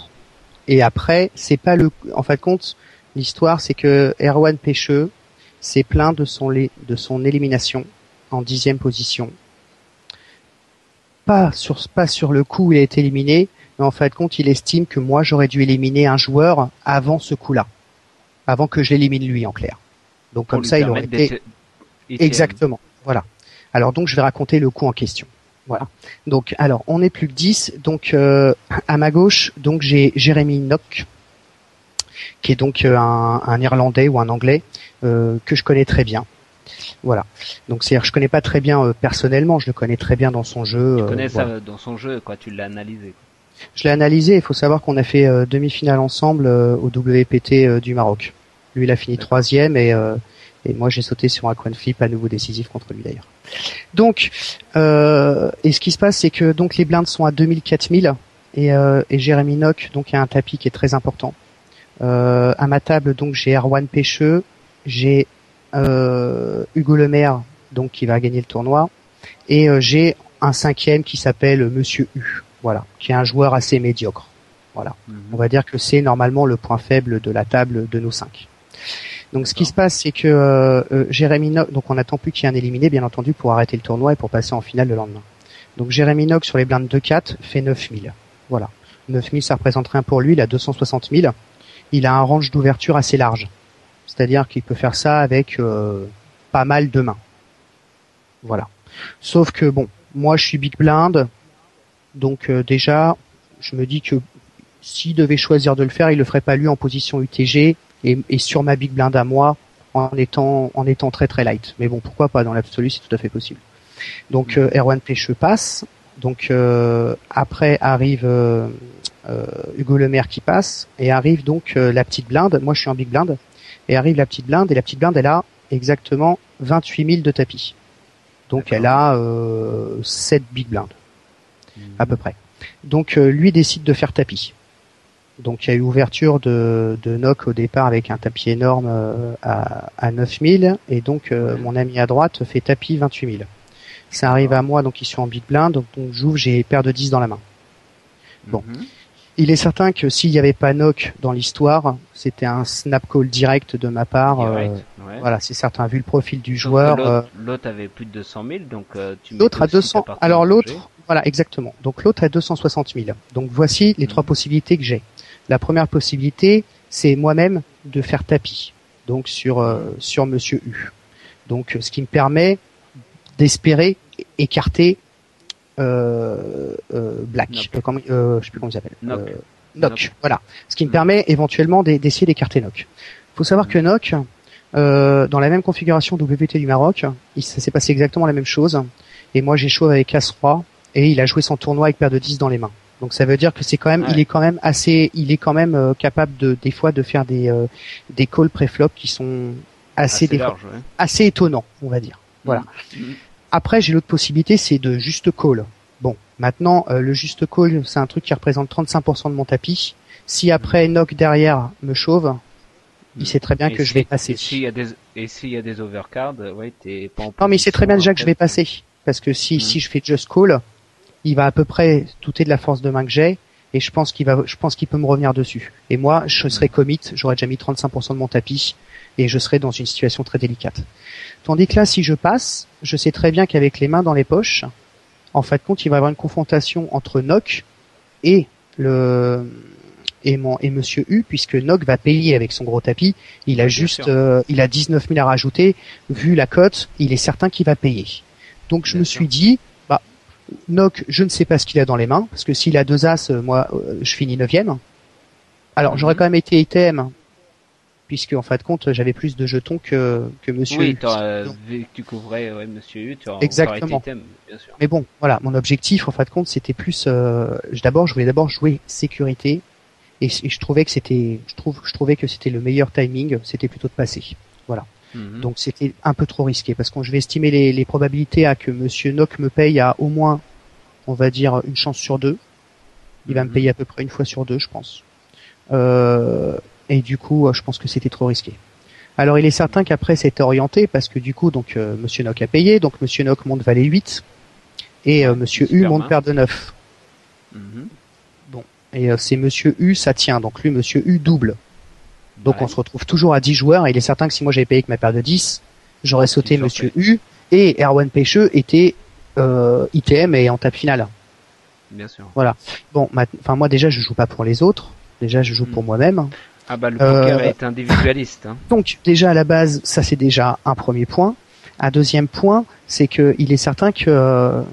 Et après c'est pas en fin de compte l'histoire c'est que Erwan Pêcheux s'est plaint de son élimination en 10e position. Pas sur le coup où il a été éliminé, mais en fin de compte, il estime que moi j'aurais dû éliminer un joueur avant ce coup-là, avant que je l'élimine lui en clair. Donc comme ça, il aurait été exactement. Voilà. Alors donc je vais raconter le coup en question. Voilà. Donc alors on est plus que 10. Donc à ma gauche, donc j'ai Jérémy Nock, qui est donc un Irlandais ou un Anglais que je connais très bien. Voilà. Donc c'est-à-dire je connais pas très bien personnellement, je le connais très bien dans son jeu. Tu connais ça dans son jeu, quoi. Tu l'as analysé. Je l'ai analysé. Il faut savoir qu'on a fait demi-finale ensemble au WPT du Maroc. Lui, il a fini 3e et moi j'ai sauté sur un coin flip à nouveau décisif contre lui d'ailleurs. Donc et ce qui se passe, c'est que donc les blindes sont à 2000-4000 et Jérémy Nock donc il y a un tapis qui est très important. À ma table donc j'ai Erwan Pêcheux, j'ai Hugo Lemaire donc qui va gagner le tournoi et j'ai un 5e qui s'appelle Monsieur U, voilà, qui est un joueur assez médiocre. Voilà, on va dire que c'est normalement le point faible de la table de nos 5. Donc ce qui se passe c'est que Jérémy Nock, donc on n'attend plus qu'il y ait un éliminé bien entendu pour arrêter le tournoi et pour passer en finale le lendemain. Donc Jérémy Nock sur les blindes 2-4 fait 9000. Voilà, 9000 ça représente rien pour lui, il a 260 000. Il a un range d'ouverture assez large. C'est-à-dire qu'il peut faire ça avec pas mal de mains. Voilà. Sauf que bon, moi je suis big blind, donc déjà, je me dis que s'il devait choisir de le faire, il le ferait pas lui en position UTG et sur ma big blind à moi en étant très très light. Mais bon, pourquoi pas, dans l'absolu, c'est tout à fait possible. Donc Erwan Pêcheux passe. Donc après arrive Hugo Lemaire qui passe et arrive donc la petite blinde. Moi je suis en big blind. Et arrive la petite blinde, et la petite blinde, elle a exactement 28 000 de tapis. Donc elle a 7 big blindes, à peu près. Donc lui décide de faire tapis. Donc il y a eu ouverture de Nock au départ avec un tapis énorme à 9 000, et donc mon ami à droite fait tapis 28 000. Ça arrive à moi, donc ils sont en big blind, donc j'ouvre, j'ai paire de 10 dans la main. Bon. Il est certain que s'il n'y avait pas Nock dans l'histoire, c'était un snap call direct de ma part. Voilà, c'est certain. Vu le profil du joueur. L'autre avait plus de 200 000, donc tu mets. L'autre a 200. Alors l'autre, voilà, exactement. Donc l'autre a 260 000. Donc voici les trois possibilités que j'ai. La première possibilité, c'est moi-même de faire tapis. Donc sur Monsieur U. Donc ce qui me permet d'espérer écarter Black. Je sais plus comment il s'appelle. Nock. Voilà. Ce qui me permet éventuellement d'essayer d'écarter Nock. Faut savoir que Nock, dans la même configuration WT du Maroc, ça s'est passé exactement la même chose. Et moi j'ai chauve avec As-Roi et il a joué son tournoi avec paire de 10 dans les mains. Donc ça veut dire que c'est quand même, il est quand même capable des fois de faire des calls pré-flop qui sont assez étonnants, on va dire. Voilà. Après, j'ai l'autre possibilité, c'est de juste call. Bon, maintenant, le juste call, c'est un truc qui représente 35% de mon tapis. Si après Nock derrière me chauve, il sait très bien que je vais passer. Et s'il y a des overcards, t'es pas en position. Non, mais il sait très bien déjà que je vais passer. Parce que si je fais just call, il va à peu près douter de la force de main que j'ai. Et je pense qu'il peut me revenir dessus. Et moi, je serai commit, j'aurais déjà mis 35% de mon tapis. Et je serai dans une situation très délicate. Tandis que là, si je passe, je sais très bien qu'avec les mains dans les poches, en fait, compte, il va y avoir une confrontation entre Nock et Monsieur U, puisque Nock va payer avec son gros tapis. Il a il a 19 000 à rajouter. Vu la cote, il est certain qu'il va payer. Donc je me suis dit, Nock, je ne sais pas ce qu'il a dans les mains, parce que s'il a 2 as, moi, je finis 9e. Alors, j'aurais quand même été item, puisque en fin de compte j'avais plus de jetons que Monsieur U. Oui, tu couvrais Monsieur U, tu aurais exactement. été thème, bien sûr. Mais bon, voilà, mon objectif en fin de compte c'était plus je voulais d'abord jouer sécurité et je trouvais que c'était le meilleur timing, c'était plutôt de passer. Voilà. Donc c'était un peu trop risqué parce que je vais estimer les probabilités à que Monsieur Nock me paye à au moins, on va dire, une chance sur 2. Il va me payer à peu près une fois sur 2, je pense. Et du coup, je pense que c'était trop risqué. Alors, il est certain qu'après, c'était orienté parce que du coup, donc Monsieur Nock a payé, donc Monsieur Nock monte valet 8 et Monsieur U monte paire de 9. Bon, et c'est Monsieur U, ça tient. Donc lui, Monsieur U double. Donc on se retrouve toujours à 10 joueurs et il est certain que si moi j'avais payé avec ma paire de 10, j'aurais sauté Monsieur U et Erwan Pêcheux était ITM et en table finale. Bien sûr. Voilà. Bon, moi déjà je joue pas pour les autres, déjà je joue pour moi-même. Ah bah le poker est individualiste. Hein. Donc déjà à la base, ça c'est déjà un premier point. Un deuxième point, c'est que il est certain que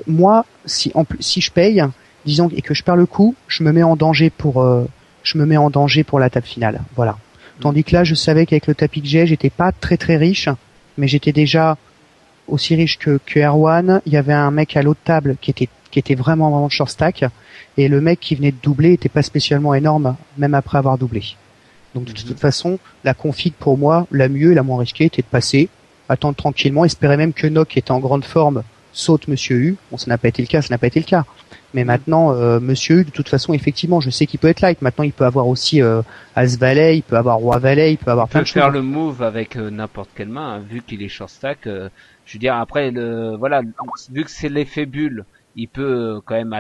moi, si je paye, disons, et que je perds le coup, je me mets en danger pour la table finale. Voilà. Tandis que là, je savais qu'avec le tapis que j'étais pas très très riche, mais j'étais déjà aussi riche que Erwan. Il y avait un mec à l'autre table qui était vraiment short stack, et le mec qui venait de doubler était pas spécialement énorme, même après avoir doublé. Donc de toute façon, la config pour moi, la mieux et la moins risquée était de passer, attendre tranquillement, espérer même que Nock, qui était en grande forme, saute Monsieur U. Bon, ça n'a pas été le cas. Mais maintenant, Monsieur U, de toute façon, effectivement, je sais qu'il peut être light. Maintenant, il peut avoir aussi As-Valet, il peut avoir Roi-Valet, il peut avoir plein de choses. Il peut faire le move avec n'importe quelle main, hein, vu qu'il est short stack. Je veux dire, après, vu que c'est l'effet bulle, il peut quand même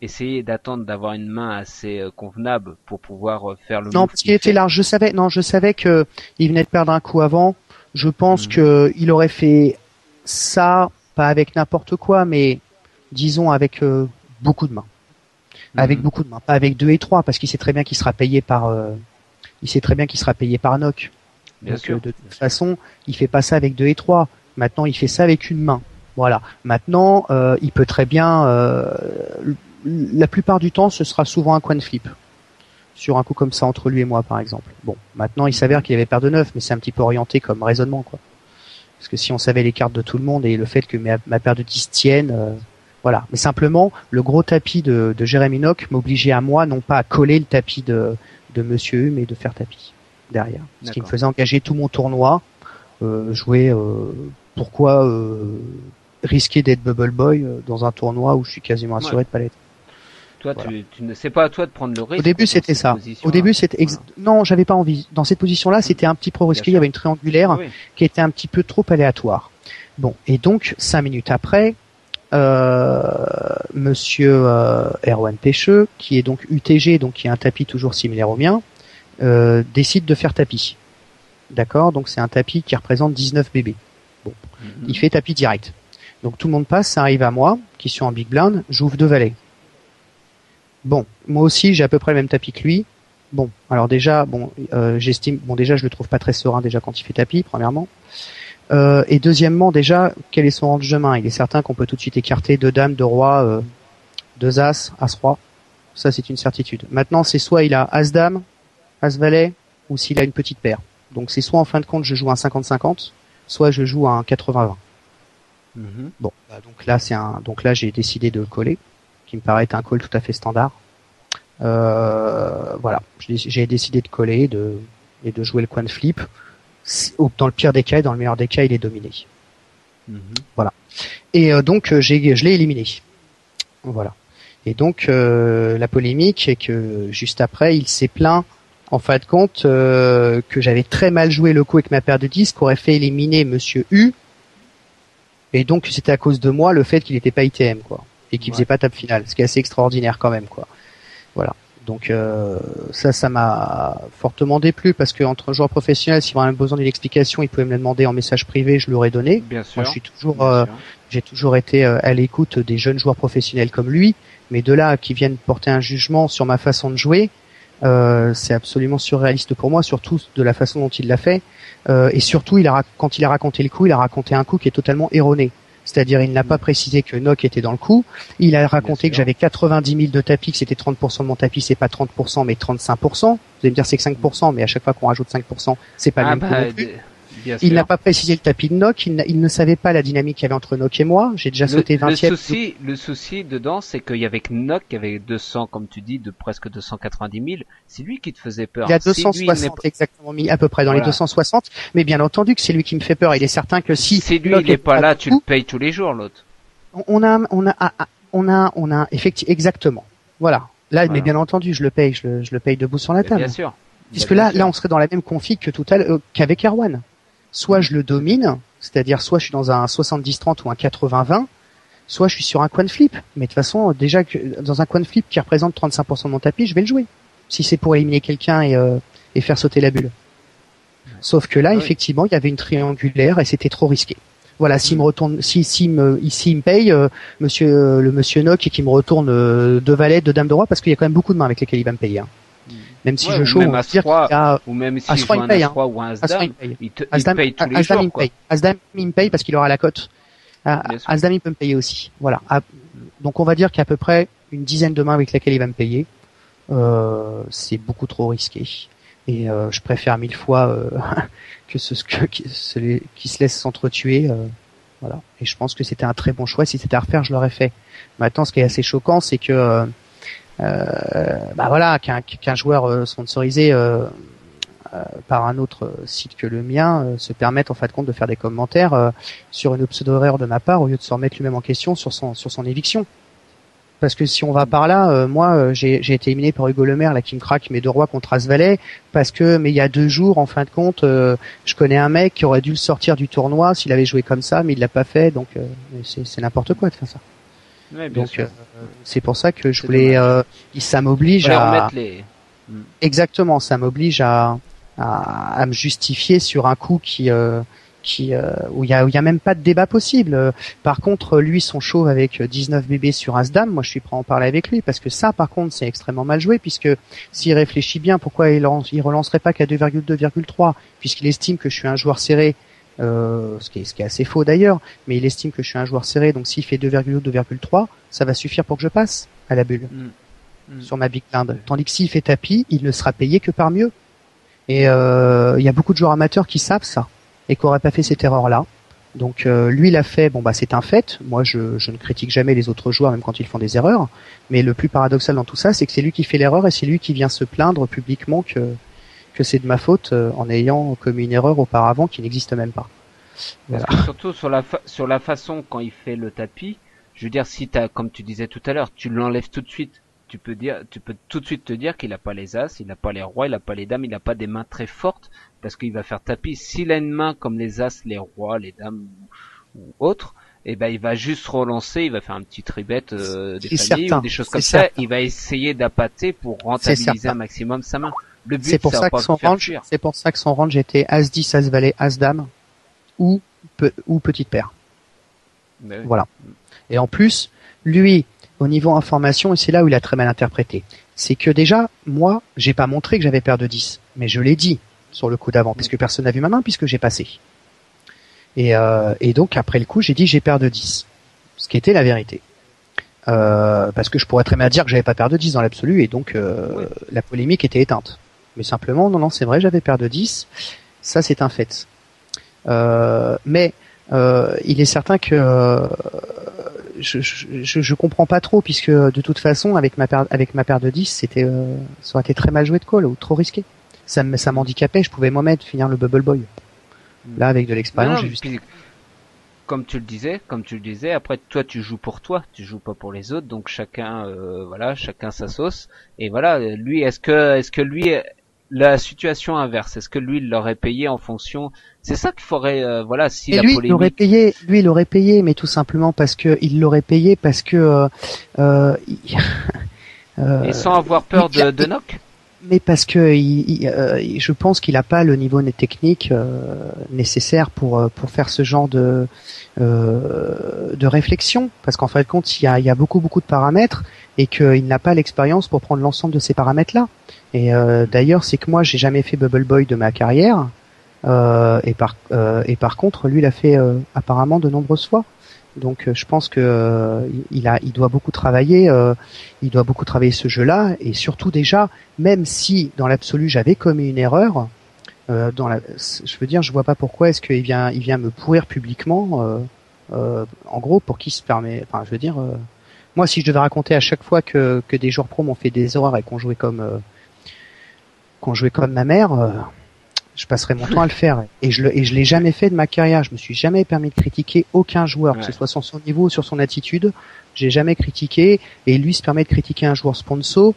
essayer d'avoir une main assez convenable pour pouvoir faire le move. Non, parce qu'il était large. Je savais que il venait de perdre un coup avant. Je pense que il aurait fait ça, pas avec n'importe quoi, mais disons avec beaucoup de mains. Avec beaucoup de mains, pas avec 2 et 3, parce qu'il sait très bien qu'il sera payé par Nock. Bien sûr. De toute façon, il fait pas ça avec 2 et 3. Maintenant, il fait ça avec une main. Voilà. Maintenant, il peut très bien la plupart du temps, ce sera souvent un coin flip. Sur un coup comme ça entre lui et moi, par exemple. Bon, maintenant, il s'avère qu'il avait paire de 9, mais c'est un petit peu orienté comme raisonnement, quoi. Parce que si on savait les cartes de tout le monde et le fait que ma paire de 10 tienne, voilà. Mais simplement, le gros tapis de Jérémy Nock m'obligeait à moi, non pas à coller le tapis de Monsieur U, mais de faire tapis derrière. Ce qui me faisait engager tout mon tournoi, jouer, pourquoi risquer d'être Bubble Boy dans un tournoi où je suis quasiment assuré de pas l'être. Toi, voilà. tu ne sais pas à toi de prendre le risque. Au début, c'était ça. Au début, c'était non, j'avais pas envie. Dans cette position-là, c'était un petit peu risqué. Il y avait une triangulaire qui était un petit peu trop aléatoire. Bon, et donc 5 minutes après, Monsieur Erwan Pêcheux, qui est donc UTG, donc qui est un tapis toujours similaire au mien, décide de faire tapis. D'accord, donc c'est un tapis qui représente 19 bébés. Bon, il fait tapis direct. Donc tout le monde passe, ça arrive à moi, qui suis en big blind, j'ouvre 2 valets. Bon, moi aussi j'ai à peu près le même tapis que lui. Bon, alors déjà, j'estime, déjà je le trouve pas très serein déjà quand il fait tapis, premièrement. Et deuxièmement, déjà, quel est son range de main? Il est certain qu'on peut tout de suite écarter 2 dames, 2 rois, 2 as, as roi. Ça c'est une certitude. Maintenant, c'est soit il a as dame, as valet, ou s'il a une petite paire. Donc c'est soit en fin de compte je joue un 50-50, soit je joue un 80-20. Bon, donc là j'ai décidé de coller, qui me paraît être un call tout à fait standard. Voilà, j'ai décidé de coller et de jouer le coin de flip. Dans le pire des cas et dans le meilleur des cas, il est dominé. Voilà. Et donc je l'ai éliminé. Voilà. Et donc la polémique est que juste après, il s'est plaint en fin de compte que j'avais très mal joué le coup avec ma paire de 10, qu'aurait fait éliminer Monsieur U. Et donc c'était à cause de moi le fait qu'il n'était pas ITM, quoi, et qu'il faisait pas table finale, ce qui est assez extraordinaire quand même, quoi. Voilà. Donc ça m'a fortement déplu parce que entre joueurs professionnels, s'il y avait besoin d'une explication, il pouvait me la demander en message privé, je l'aurais donné. Bien sûr. Moi, j'ai toujours été à l'écoute des jeunes joueurs professionnels comme lui, mais de là qui viennent porter un jugement sur ma façon de jouer, c'est absolument surréaliste pour moi, surtout de la façon dont il l'a fait. Et surtout, quand il a raconté le coup, il a raconté un coup qui est totalement erroné. C'est-à-dire, il n'a pas précisé que Nock était dans le coup. Il a raconté que j'avais 90 000 de tapis, que c'était 30% de mon tapis, c'est pas 30%, mais 35%. Vous allez me dire c'est que 5%, mais à chaque fois qu'on rajoute 5%, c'est pas le même coup non plus. Il n'a pas précisé le tapis de Nock, il ne savait pas la dynamique qu'il y avait entre Nock et moi. J'ai déjà sauté 20e. Le souci dedans, c'est qu'il y avait que Nock qui avait 200, comme tu dis, de presque 290 000. C'est lui qui te faisait peur. Il y a 260 exactement mis à peu près dans les 260. Mais bien entendu que c'est lui qui me fait peur. Il est certain que si lui il est pas là, tu le payes tous les jours, l'autre. On a effectivement, exactement. Voilà. Là, mais bien entendu, je le paye debout sur la table. Bien sûr. Puisque là, on serait dans la même config que tout à l'heure, qu'avec Erwan. Soit je le domine, c'est-à-dire soit je suis dans un 70-30 ou un 80-20, soit je suis sur un coin flip. Mais de toute façon, déjà que dans un coin flip qui représente 35% de mon tapis, je vais le jouer. Si c'est pour éliminer quelqu'un et faire sauter la bulle. Sauf que là, effectivement, il y avait une triangulaire et c'était trop risqué. Voilà, s'il me retourne, il me paye, le monsieur Nock, et qu'il me retourne 2 valets, 2 dames de roi, parce qu'il y a quand même beaucoup de mains avec lesquelles il va me payer. Hein. Même si je chauffe, on va dire qu'il y a... Ou même si je joue un As-Roi ou un As-Dame, il paye tous les jours, quoi. As-Dame, il me paye parce qu'il aura la cote. As-Dame, il peut me payer aussi. Voilà. Donc on va dire qu'à peu près une dizaine de mains avec lesquelles il va me payer. C'est beaucoup trop risqué. Et je préfère 1000 fois que qui se laisse s'entretuer. Voilà. Et je pense que c'était un très bon choix. Si c'était à refaire, je l'aurais fait. Maintenant, ce qui est assez choquant, c'est que voilà, qu'un joueur sponsorisé par un autre site que le mien se permette en fin de compte de faire des commentaires sur une pseudo-erreur de ma part au lieu de se remettre lui-même en question sur son éviction. Parce que si on va par là, moi j'ai été éliminé par Hugo Lemaire là qui me craque mes 2 rois contre As-Valet mais il y a 2 jours en fin de compte je connais un mec qui aurait dû le sortir du tournoi s'il avait joué comme ça mais il l'a pas fait donc c'est n'importe quoi de faire ça. Ouais, donc c'est pour ça que je voulais ça m'oblige à exactement, ça m'oblige à me justifier sur un coup où il y a même pas de débat possible. Par contre, lui, son chauve avec 19 bébés sur As-Dame, moi je suis prêt à en parler avec lui parce que ça, par contre, c'est extrêmement mal joué puisque s'il réfléchit bien, pourquoi il relancerait pas qu'à 2,2,3 puisqu'il estime que je suis un joueur serré, ce qui est assez faux d'ailleurs, mais il estime que je suis un joueur serré, donc s'il fait 2,2,3, ça va suffire pour que je passe à la bulle sur ma big blind. Tandis que s'il fait tapis, il ne sera payé que par mieux. Et il y a beaucoup de joueurs amateurs qui savent ça et qui n'auraient pas fait cette erreur-là. Donc lui l'a fait, c'est un fait. Moi je ne critique jamais les autres joueurs même quand ils font des erreurs, mais le plus paradoxal dans tout ça, c'est que c'est lui qui fait l'erreur et c'est lui qui vient se plaindre publiquement que c'est de ma faute en ayant commis une erreur auparavant qui n'existe même pas. Voilà. Parce que surtout sur la façon quand il fait le tapis, je veux dire si comme tu disais tout à l'heure, tu l'enlèves tout de suite. Tu peux tout de suite te dire qu'il n'a pas les as, il n'a pas les rois, il n'a pas les dames, il n'a pas des mains très fortes parce qu'il va faire tapis. S'il a une main comme les as, les rois, les dames ou autres, et ben il va juste relancer, il va faire un petit tribet des familles certain. ou des choses comme ça. Il va essayer d'appâter pour rentabiliser un maximum sa main. Le but, c'est pour ça que son range était As-10, As-Valet, As-Dame ou petite paire. Oui. Voilà. Et en plus, lui, au niveau information, et c'est là où il a très mal interprété, c'est que déjà, moi, j'ai pas montré que j'avais paire de 10, mais je l'ai dit sur le coup d'avant, parce que personne n'a vu ma main, puisque j'ai passé. Et donc, après le coup, j'ai dit j'ai paire de 10, ce qui était la vérité. Parce que je pourrais très bien dire que j'avais pas paire de 10 dans l'absolu, et donc la polémique était éteinte. Mais simplement, non, c'est vrai, j'avais paire de 10, ça c'est un fait. Mais il est certain que je comprends pas trop, puisque de toute façon avec ma paire de 10, ça aurait été très mal joué de call ou trop risqué. Ça m'handicapait, je pouvais moi-même finir le bubble boy. Là avec de l'expérience, j'ai juste comme tu le disais, après toi tu joues pour toi, tu joues pas pour les autres, donc chacun chacun sa sauce. Et voilà, lui est-ce que lui la situation inverse, est-ce que lui il l'aurait payé en fonction, c'est ça qu'il faudrait si et la lui, polémique il l'aurait payé, mais tout simplement parce que il l'aurait payé parce que et sans avoir peur de knock. Mais parce que je pense qu'il n'a pas le niveau technique nécessaire pour faire ce genre de réflexion, parce qu'en fin de compte il y a beaucoup de paramètres et qu'il n'a pas l'expérience pour prendre l'ensemble de ces paramètres là. Et d'ailleurs c'est que moi j'ai jamais fait Bubble Boy de ma carrière et par contre lui l'a fait apparemment de nombreuses fois. Donc je pense que il doit beaucoup travailler ce jeu-là, et surtout déjà, même si dans l'absolu j'avais commis une erreur, je veux dire, je vois pas pourquoi est-ce qu'il vient me pourrir publiquement, en gros, pour qui se permet, enfin je veux dire, moi si je devais raconter à chaque fois que des joueurs pro m'ont fait des erreurs et qu'on jouait comme ma mère, je passerai mon temps à le faire, et je l'ai jamais fait de ma carrière. Je me suis jamais permis de critiquer aucun joueur, que ce soit sur son niveau ou sur son attitude. J'ai jamais critiqué, et lui se permet de critiquer un joueur sponsor,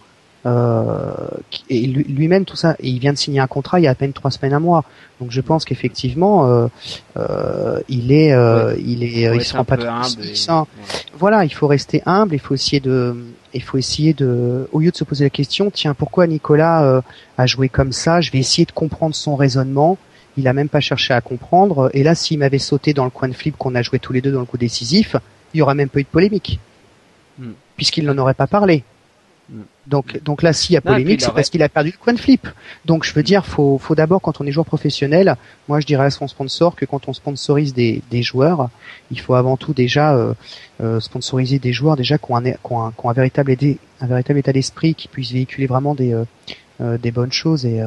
et lui-même tout ça, et il vient de signer un contrat il y a à peine 3 semaines, un mois. Donc je pense qu'effectivement il se rend pas trop puissant. Voilà, il faut rester humble, il faut essayer de, au lieu de se poser la question, tiens, pourquoi Nicolas a joué comme ça, je vais essayer de comprendre son raisonnement. Il a même pas cherché à comprendre, et là s'il m'avait sauté dans le coin de flip qu'on a joué tous les deux dans le coup décisif, il y aurait même pas eu de polémique, puisqu'il n'en aurait pas parlé. Donc là, s'il y a polémique, c'est parce qu'il a perdu le coin de flip. Donc je veux dire, faut d'abord, quand on est joueur professionnel, moi je dirais à son sponsor que quand on sponsorise des joueurs, il faut avant tout déjà sponsoriser des joueurs déjà qui ont un véritable état d'esprit, qui puissent véhiculer vraiment des bonnes choses, et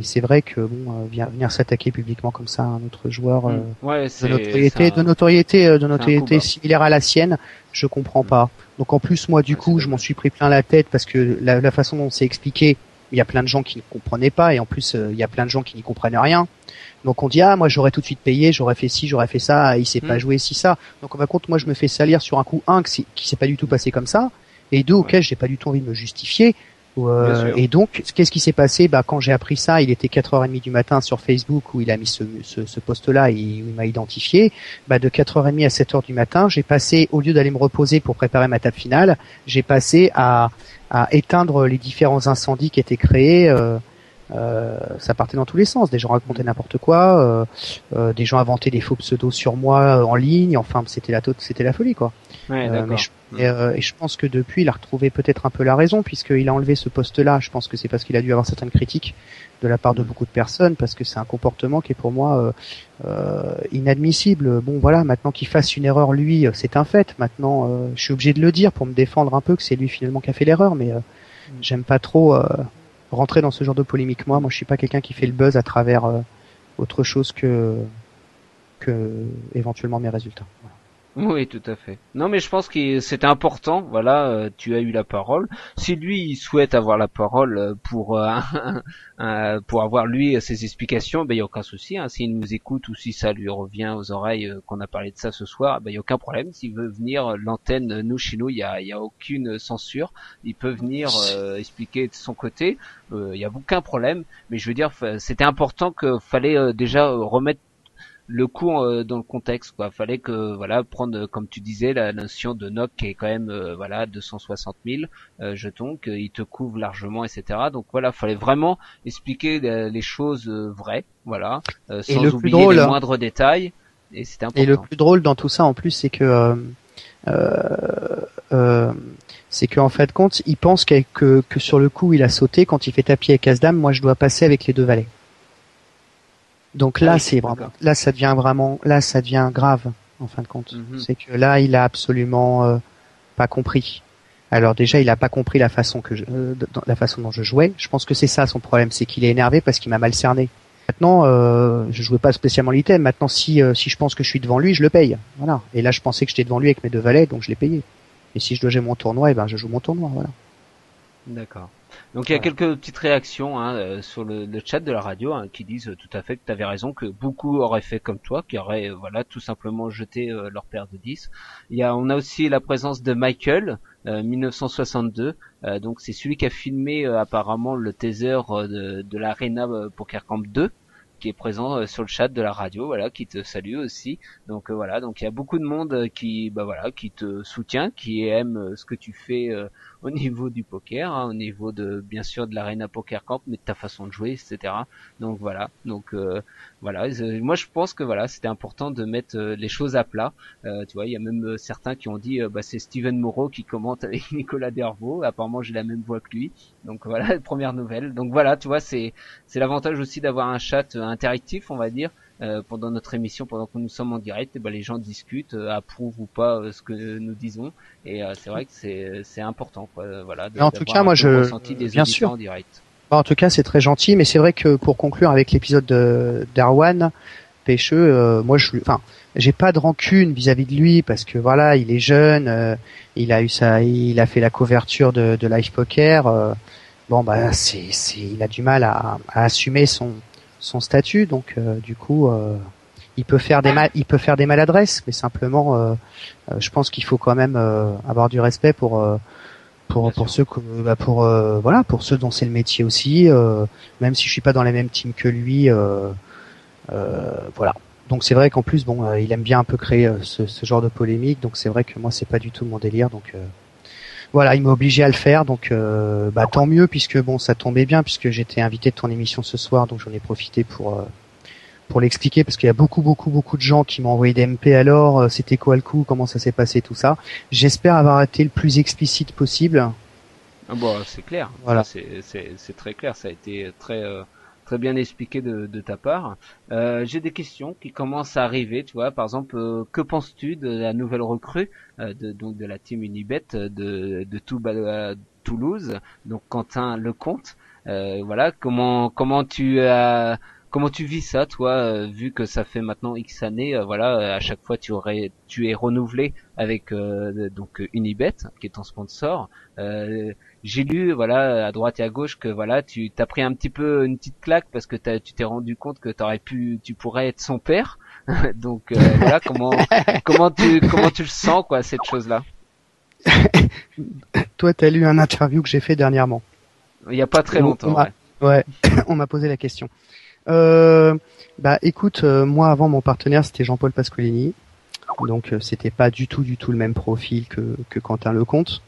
c'est vrai que venir s'attaquer publiquement comme ça à un autre joueur de notoriété similaire à la sienne, je comprends pas. Donc en plus moi du coup je m'en suis pris plein la tête, parce que la façon dont c'est expliqué, il y a plein de gens qui ne comprenaient pas, et en plus il y a plein de gens qui n'y comprennent rien. Donc on dit moi j'aurais tout de suite payé, j'aurais fait ci, j'aurais fait ça, il s'est pas joué ci ça. Donc en fin de compte moi je me fais salir sur un coup qui s'est pas du tout passé comme ça, et deux auquel j'ai pas du tout envie de me justifier. Et donc, qu'est-ce qui s'est passé? Quand j'ai appris ça, il était 4h30 du matin sur Facebook, où il a mis ce post-là, et il m'a identifié. De 4h30 à 7h du matin, j'ai passé, au lieu d'aller me reposer pour préparer ma table finale, j'ai passé à éteindre les différents incendies qui étaient créés. Ça partait dans tous les sens. Des gens racontaient n'importe quoi, des gens inventaient des faux pseudos sur moi en ligne. Enfin, c'était la folie, quoi. Ouais, d'accord. Et je pense que depuis, il a retrouvé peut-être un peu la raison, puisqu'il a enlevé ce poste-là. Je pense que c'est parce qu'il a dû avoir certaines critiques de la part de beaucoup de personnes, parce que c'est un comportement qui est pour moi inadmissible. Bon, voilà, maintenant qu'il fasse une erreur, lui, c'est un fait. Maintenant, je suis obligé de le dire pour me défendre un peu, que c'est lui finalement qui a fait l'erreur, mais j'aime pas trop rentrer dans ce genre de polémique. Moi, je suis pas quelqu'un qui fait le buzz à travers autre chose que éventuellement mes résultats. Voilà. Oui, tout à fait. Non, mais je pense que c'était important. Voilà, tu as eu la parole. Si lui il souhaite avoir la parole pour avoir lui ses explications, il y a aucun souci. S'il nous écoute ou si ça lui revient aux oreilles qu'on a parlé de ça ce soir, il y a aucun problème. S'il veut venir l'antenne, chez nous, il y a aucune censure. Il peut venir expliquer de son côté. Il y a aucun problème. Mais je veux dire, c'était important, que fallait déjà remettre le coup dans le contexte, quoi. Fallait que voilà prendre, comme tu disais, la notion de NOC qui est quand même voilà 260 000 jetons, qu'il te couvre largement, etc. Donc voilà, fallait vraiment expliquer les choses vraies, voilà, Et sans le plus oublier les drôle, moindres détails. Et c'était et le important. plus drôle dans tout ça en plus, euh, euh, c'est que en fait compte, il pense que sur le coup il a sauté quand il fait tapis avec As-Dame, moi je dois passer avec les deux valets. Donc Ah là oui, c'est vraiment, d'accord. là ça devient grave en fin de compte. Mhm. C'est que là il a absolument pas compris. Alors déjà il a pas compris la façon la façon dont je jouais. Je pense que c'est ça son problème, c'est qu'il est énervé parce qu'il m'a mal cerné. Maintenant, je jouais pas spécialement l'item. Maintenant, si je pense que je suis devant lui, je le paye. Voilà. Et là, je pensais que j'étais devant lui avec mes deux valets, donc je l'ai payé. Et si je dois jouer mon tournoi, eh ben je joue mon tournoi. Voilà. D'accord. Donc il y a Voilà. quelques petites réactions sur le chat de la radio qui disent tout à fait que tu avais raison, que beaucoup auraient fait comme toi, qui auraient voilà tout simplement jeté leur paire de 10. On a aussi la présence de Michael 1962. Donc c'est celui qui a filmé apparemment le teaser de l'Arena Poker Camp 2, qui est présent sur le chat de la radio, voilà, qui te salue aussi. Donc voilà, donc il y a beaucoup de monde qui bah voilà, qui te soutient, qui aime ce que tu fais au niveau du poker, au niveau de bien sûr de l'Arena Poker Camp, mais de ta façon de jouer, etc. Donc voilà, voilà. Moi je pense que voilà, c'était important de mettre les choses à plat. Tu vois, il y a même certains qui ont dit bah c'est Steven Moreau qui commente avec Nicolas Dervaux. Apparemment j'ai la même voix que lui. Donc voilà, première nouvelle. Donc voilà, tu vois, c'est l'avantage aussi d'avoir un chat interactif, on va dire. Pendant notre émission, pendant que nous sommes en direct, et ben les gens discutent, approuvent ou pas ce que nous disons, et c'est vrai que c'est important, quoi, voilà, Mais en tout d'avoir cas, un moi, peu le ressenti des bien auditeurs sûr. en direct. En tout cas, c'est très gentil, mais c'est vrai que pour conclure avec l'épisode d'Arwan Pêcheux, enfin, j'ai pas de rancune vis-à-vis de lui parce que voilà, il est jeune, il a fait la couverture de Live Poker. Bon, bah, il a du mal à assumer son statut, donc du coup, il peut faire des maladresses, mais simplement, je pense qu'il faut quand même avoir du respect Bien pour sûr. ceux voilà, pour ceux dont c'est le métier aussi, même si je suis pas dans la même team que lui, voilà. Donc c'est vrai qu'en plus bon, il aime bien un peu créer ce genre de polémique, donc c'est vrai que moi c'est pas du tout mon délire, donc voilà, il m'a obligé à le faire, donc bah tant mieux puisque bon ça tombait bien puisque j'étais invité de ton émission ce soir, donc j'en ai profité pour l'expliquer parce qu'il y a beaucoup de gens qui m'ont envoyé des MP alors, c'était quoi le coup, comment ça s'est passé, tout ça. J'espère avoir été le plus explicite possible. Ah bon, c'est clair, ça Voilà. c'est très clair, ça a été très bien expliqué de ta part. J'ai des questions qui commencent à arriver, tu vois. Par exemple, que penses-tu de la nouvelle recrue donc de la team Unibet de Toulouse, donc Quentin Lecomte. Voilà, comment tu vis ça, toi, vu que ça fait maintenant X années, voilà, à chaque fois tu es renouvelé avec donc Unibet, qui est ton sponsor. J'ai lu, voilà, à droite et à gauche que voilà, tu t'as pris un petit peu une petite claque parce que tu t'es rendu compte que tu pourrais être son père. Donc voilà, comment tu le sens, quoi, cette chose-là. Toi, t'as lu un interview que j'ai fait dernièrement. Il y a pas Et très longtemps, ouais. ouais, on m'a posé la question. Bah écoute, moi avant mon partenaire c'était Jean-Paul Pascolini, donc c'était pas du tout le même profil que Quentin Lecomte.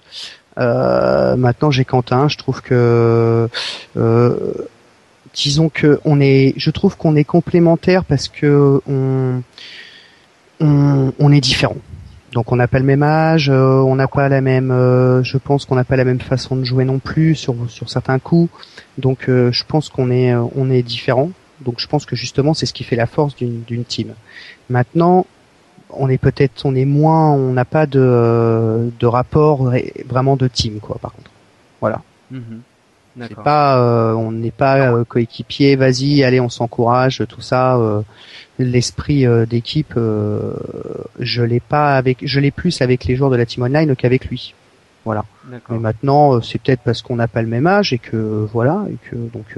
Maintenant j'ai Quentin, je trouve que disons que je trouve qu'on est complémentaires parce que on est différents. Donc on n'a pas le même âge, on n'a pas la même, je pense qu'on n'a pas la même façon de jouer non plus sur certains coups. Donc je pense on est différents. Donc je pense que justement c'est ce qui fait la force d'une team. Maintenant on n'a pas de rapport vraiment de team quoi. Par contre, voilà. Mhm. C'est D'accord. pas, on n'est pas coéquipier. Vas-y, allez, on s'encourage, tout ça. L'esprit d'équipe, je l'ai plus avec les joueurs de la team online qu'avec lui. Voilà. Mais D'accord. maintenant, c'est peut-être parce qu'on n'a pas le même âge et que voilà et que donc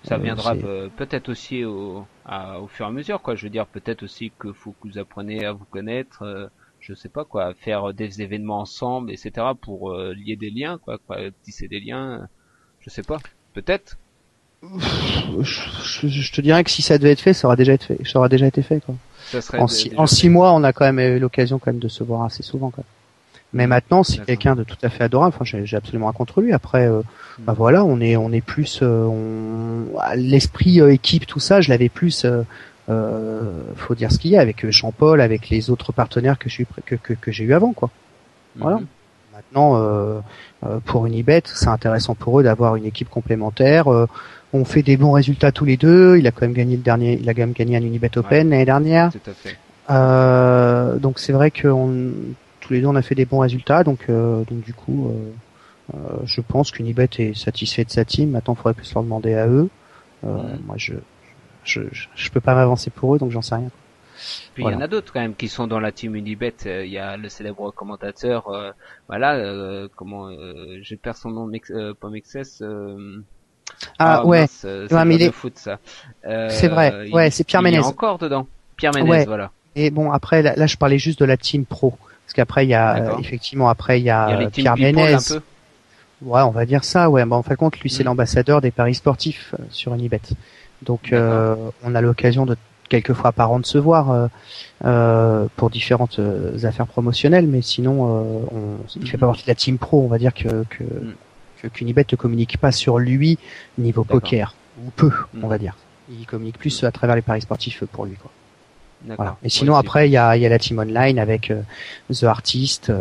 Ça viendra c'est. peut-être aussi au fur et à mesure, quoi. Je veux dire, peut-être aussi que faut que vous appreniez à vous connaître, je sais pas quoi, à faire des événements ensemble, etc. pour lier des liens, quoi, tisser des liens, je sais pas. Peut-être. Je te dirais que si ça devait être fait, ça aurait déjà été fait, quoi. En 6 mois, on a quand même eu l'occasion quand même de se voir assez souvent, quoi. Mais maintenant, c'est quelqu'un de tout à fait adorable. Enfin, j'ai absolument rien contre lui. Après, bah voilà, on est plus, l'esprit équipe, tout ça, je l'avais plus. Faut dire ce qu'il y a avec Jean-Paul, avec les autres partenaires que j'ai eu avant, quoi. Voilà. Maintenant, pour Unibet, c'est intéressant pour eux d'avoir une équipe complémentaire. On fait des bons résultats tous les deux. Il a quand même gagné il a quand même gagné un Unibet Open l'année dernière. Tout à fait. Donc c'est vrai que tous les deux on a fait des bons résultats. Donc du coup, je pense qu'Unibet est satisfait de sa team. Maintenant, il faudrait plus leur demander à eux. Moi, je peux pas m'avancer pour eux, donc j'en sais rien. Puis il y en a d'autres quand même qui sont dans la team Unibet. Il y a le célèbre commentateur, je perds son nom, pas Mexès. Ouais. Mince, c'est mais de foot ça. C'est vrai. Ouais, c'est Pierre Ménez. Il est encore dedans. Pierre Ménez, voilà. Et bon, après là, je parlais juste de la team pro, parce qu'après il y a effectivement il y a Pierre Ménez. Un peu. Ouais, on va dire ça. Ouais, en fin de compte, lui c'est l'ambassadeur des paris sportifs sur Unibet. Donc on a l'occasion de quelquefois par an de se voir pour différentes affaires promotionnelles, mais sinon il fait pas partie de la team pro. On va dire qu'Unibet ne communique pas sur lui niveau poker, ou peu, on va dire. Il communique plus à travers les paris sportifs pour lui, quoi. Voilà. Et sinon après il y a la team online avec The Artist,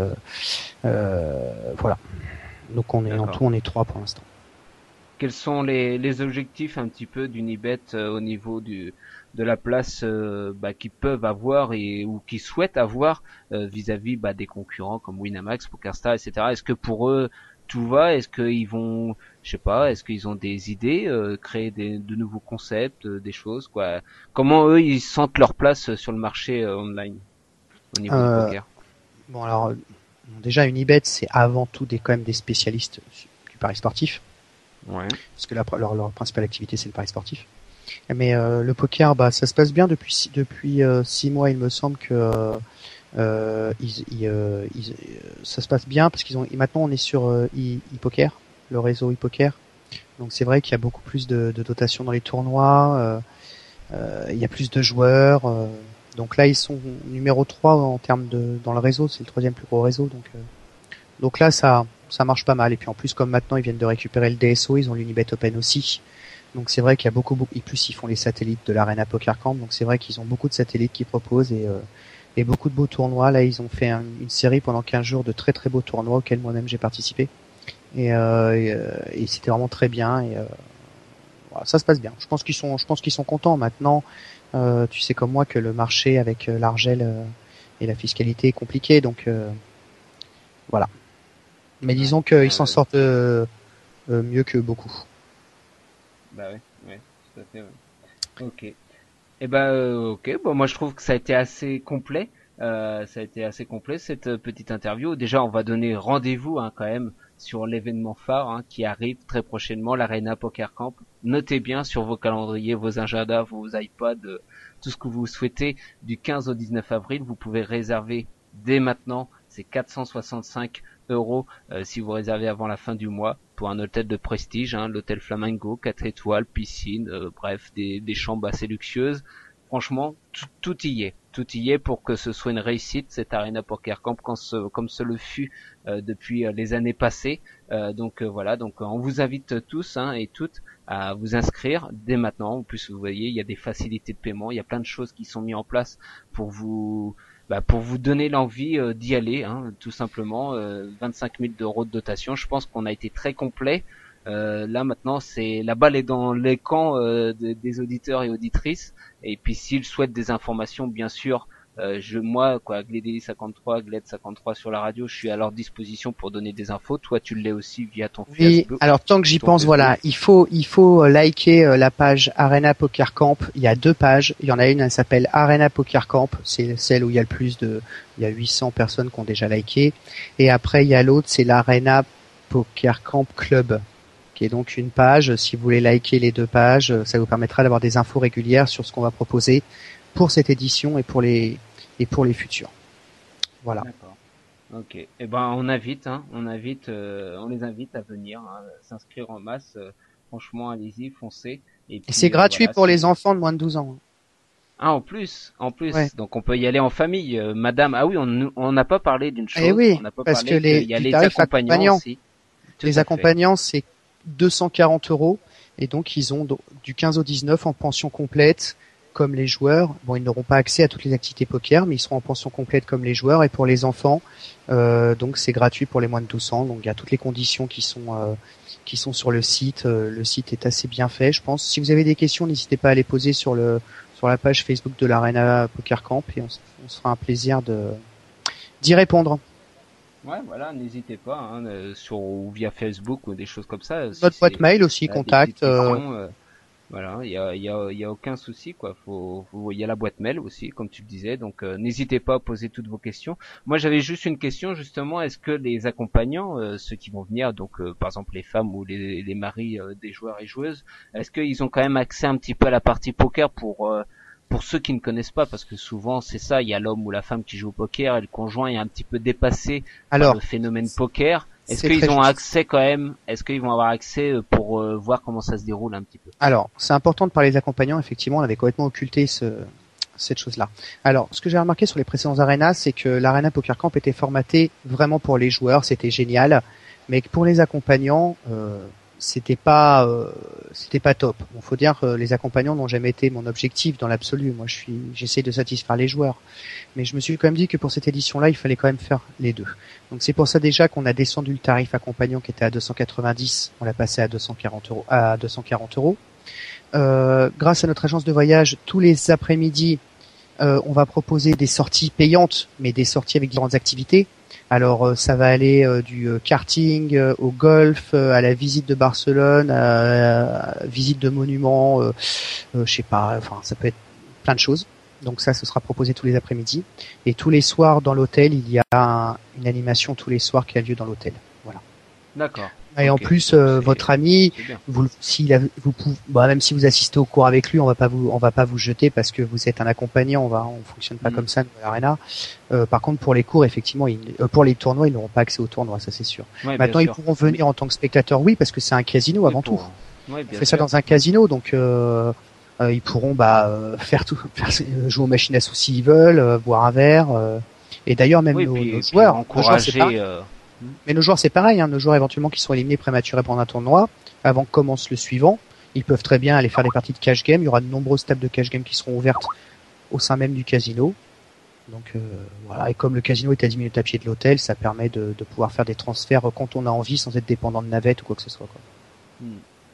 voilà. Donc en tout on est 3 pour l'instant. Quels sont les objectifs un petit peu d'Unibet au niveau de la place qu'ils peuvent avoir ou qu'ils souhaitent avoir vis-à-vis des concurrents comme Winamax, PokerStars, etc. Est-ce que pour eux tout va? Est-ce qu'ils vont, je sais pas, est-ce qu'ils ont des idées, créer de nouveaux concepts, des choses, quoi? Comment eux ils sentent leur place sur le marché online au niveau du poker? Bon alors déjà Unibet c'est avant tout quand même des spécialistes du pari sportif. Ouais. Parce que leur principale activité c'est le pari sportif. Mais le poker, ça se passe bien depuis 6 mois, il me semble que ça se passe bien parce maintenant on est sur ePoker, le réseau ePoker. Donc c'est vrai qu'il y a beaucoup plus de dotations dans les tournois, il y a plus de joueurs. Donc là ils sont numéro 3 en termes dans le réseau, c'est le 3e plus gros réseau. Donc là ça marche pas mal. Et puis en plus comme maintenant ils viennent de récupérer le DSO, ils ont l'Unibet Open aussi. Donc c'est vrai qu'il y a beaucoup et plus ils font les satellites de l'Arena Poker Camp, donc c'est vrai qu'ils ont beaucoup de satellites qui proposent et beaucoup de beaux tournois. Là ils ont fait une série pendant 15 jours de très très beaux tournois auxquels moi-même j'ai participé et c'était vraiment très bien et voilà, ça se passe bien. Je pense qu'ils sont contents maintenant. Tu sais comme moi que le marché avec l'argel et la fiscalité est compliqué, donc voilà. Mais disons qu'ils s'en sortent mieux que beaucoup. Bah ouais, tout à fait. Ouais. Ok. Ok. Bon, moi je trouve que ça a été assez complet. Cette petite interview. Déjà, on va donner rendez-vous quand même sur l'événement phare qui arrive très prochainement, l'Arena Poker Camp. Notez bien sur vos calendriers, vos agendas, vos iPads, tout ce que vous souhaitez. Du 15 au 19 avril, vous pouvez réserver dès maintenant. C'est 465 € si vous réservez avant la fin du mois pour un hôtel de prestige, l'hôtel Flamingo, 4 étoiles, piscine, bref, des chambres assez luxueuses. Franchement, tout y est pour que ce soit une réussite, cette Arena Poker Camp, comme ce le fut depuis les années passées. Donc on vous invite tous et toutes à vous inscrire dès maintenant. En plus, vous voyez, il y a des facilités de paiement, il y a plein de choses qui sont mises en place pour vous donner l'envie d'y aller, tout simplement. 25 000 € de dotation. Je pense qu'on a été très complet. Là maintenant, la balle est dans les camps des auditeurs et auditrices. Et puis s'ils souhaitent des informations, bien sûr, Gledeli53, Gled53 sur la radio, je suis à leur disposition pour donner des infos. Toi, tu l'es aussi via ton Facebook. Alors tant que j'y pense, voilà, il faut liker la page Arena Poker Camp. Il y a 2 pages. Il y en a une, elle s'appelle Arena Poker Camp. C'est celle où il y a il y a 800 personnes qui ont déjà liké. Et après, il y a l'autre, c'est l'Arena Poker Camp Club, qui est donc une page. Si vous voulez liker les 2 pages, ça vous permettra d'avoir des infos régulières sur ce qu'on va proposer pour cette édition et pour les futurs. Voilà. D'accord. Ok. On les invite à venir s'inscrire en masse. franchement, allez-y, foncez. Et c'est gratuit pour les enfants de moins de 12 ans. Ah, en plus, ouais. donc on peut y aller en famille. Madame, ah oui, on n'a pas parlé d'une chose. Eh oui, on n'a pas parce parlé que qu'il y a les accompagnants aussi. Les accompagnants, c'est 240 €, et donc ils ont du 15 au 19 en pension complète, comme les joueurs. Bon, ils n'auront pas accès à toutes les activités poker, mais ils seront en pension complète comme les joueurs. Et pour les enfants, donc c'est gratuit pour les moins de 12 ans. Donc il y a toutes les conditions qui sont sur le site. Le site est assez bien fait, je pense. Si vous avez des questions, n'hésitez pas à les poser sur la page Facebook de l'Arena Poker Camp, et on se fera un plaisir d'y répondre. Ouais, voilà, n'hésitez pas, hein, ou via Facebook ou des choses comme ça. Notre boîte mail aussi, contact. Voilà, il y a aucun souci, quoi. Il y a la boîte mail aussi, comme tu le disais. Donc n'hésitez pas à poser toutes vos questions. Moi, j'avais juste une question justement. Est-ce que les accompagnants, ceux qui vont venir, donc par exemple les femmes ou les maris des joueurs et joueuses, est-ce qu'ils ont quand même accès un petit peu à la partie poker pour ceux qui ne connaissent pas, parce que souvent c'est ça, il y a l'homme ou la femme qui joue au poker et le conjoint est un petit peu dépassé par le phénomène poker. Est-ce qu'ils ont accès quand même? Est-ce qu'ils vont avoir accès pour voir comment ça se déroule un petit peu? Alors, c'est important de parler des accompagnants. Effectivement, on avait complètement occulté cette chose-là. Alors, ce que j'ai remarqué sur les précédents arénas, c'est que l'Arena Poker Camp était formaté vraiment pour les joueurs, c'était génial, mais pour les accompagnants, c'était pas top. Bon, faut dire que les accompagnants n'ont jamais été mon objectif dans l'absolu. Moi, j'essaie de satisfaire les joueurs, mais je me suis quand même dit que pour cette édition-là, il fallait quand même faire les deux. Donc c'est pour ça déjà qu'on a descendu le tarif accompagnant qui était à 290, on l'a passé à 240 €. Grâce à notre agence de voyage, tous les après-midi, on va proposer des sorties payantes, mais des sorties avec différentes activités. Alors ça va aller du karting au golf, à la visite de Barcelone, à visite de monuments, je sais pas, enfin ça peut être plein de choses. Donc ça, ce sera proposé tous les après-midi. Et tous les soirs dans l'hôtel, il y a une animation tous les soirs qui a lieu dans l'hôtel. Voilà. D'accord. Et en plus, votre ami, même si vous assistez au cours avec lui, on va pas vous jeter parce que vous êtes un accompagnant. On fonctionne pas comme ça dans l'Arena. Par contre, pour les cours, effectivement, pour les tournois, ils n'auront pas accès aux tournois, ça c'est sûr. Ouais, maintenant, ils pourront venir en tant que spectateurs, oui, parce que c'est un casino avant tout. Ouais, on fait ça dans un casino, donc ils pourront jouer aux machines à sous s'ils veulent, boire un verre. Et d'ailleurs, même nos joueurs, encourager. Mais nos joueurs, c'est pareil, hein. Nos joueurs éventuellement qui sont éliminés prématurés pendant un tournoi, avant que commence le suivant, ils peuvent très bien aller faire des parties de cash game. Il y aura de nombreuses tables de cash game qui seront ouvertes au sein même du casino. Donc voilà, et comme le casino est à 10 minutes à pied de l'hôtel, ça permet de pouvoir faire des transferts quand on a envie sans être dépendant de navette ou quoi que ce soit, quoi.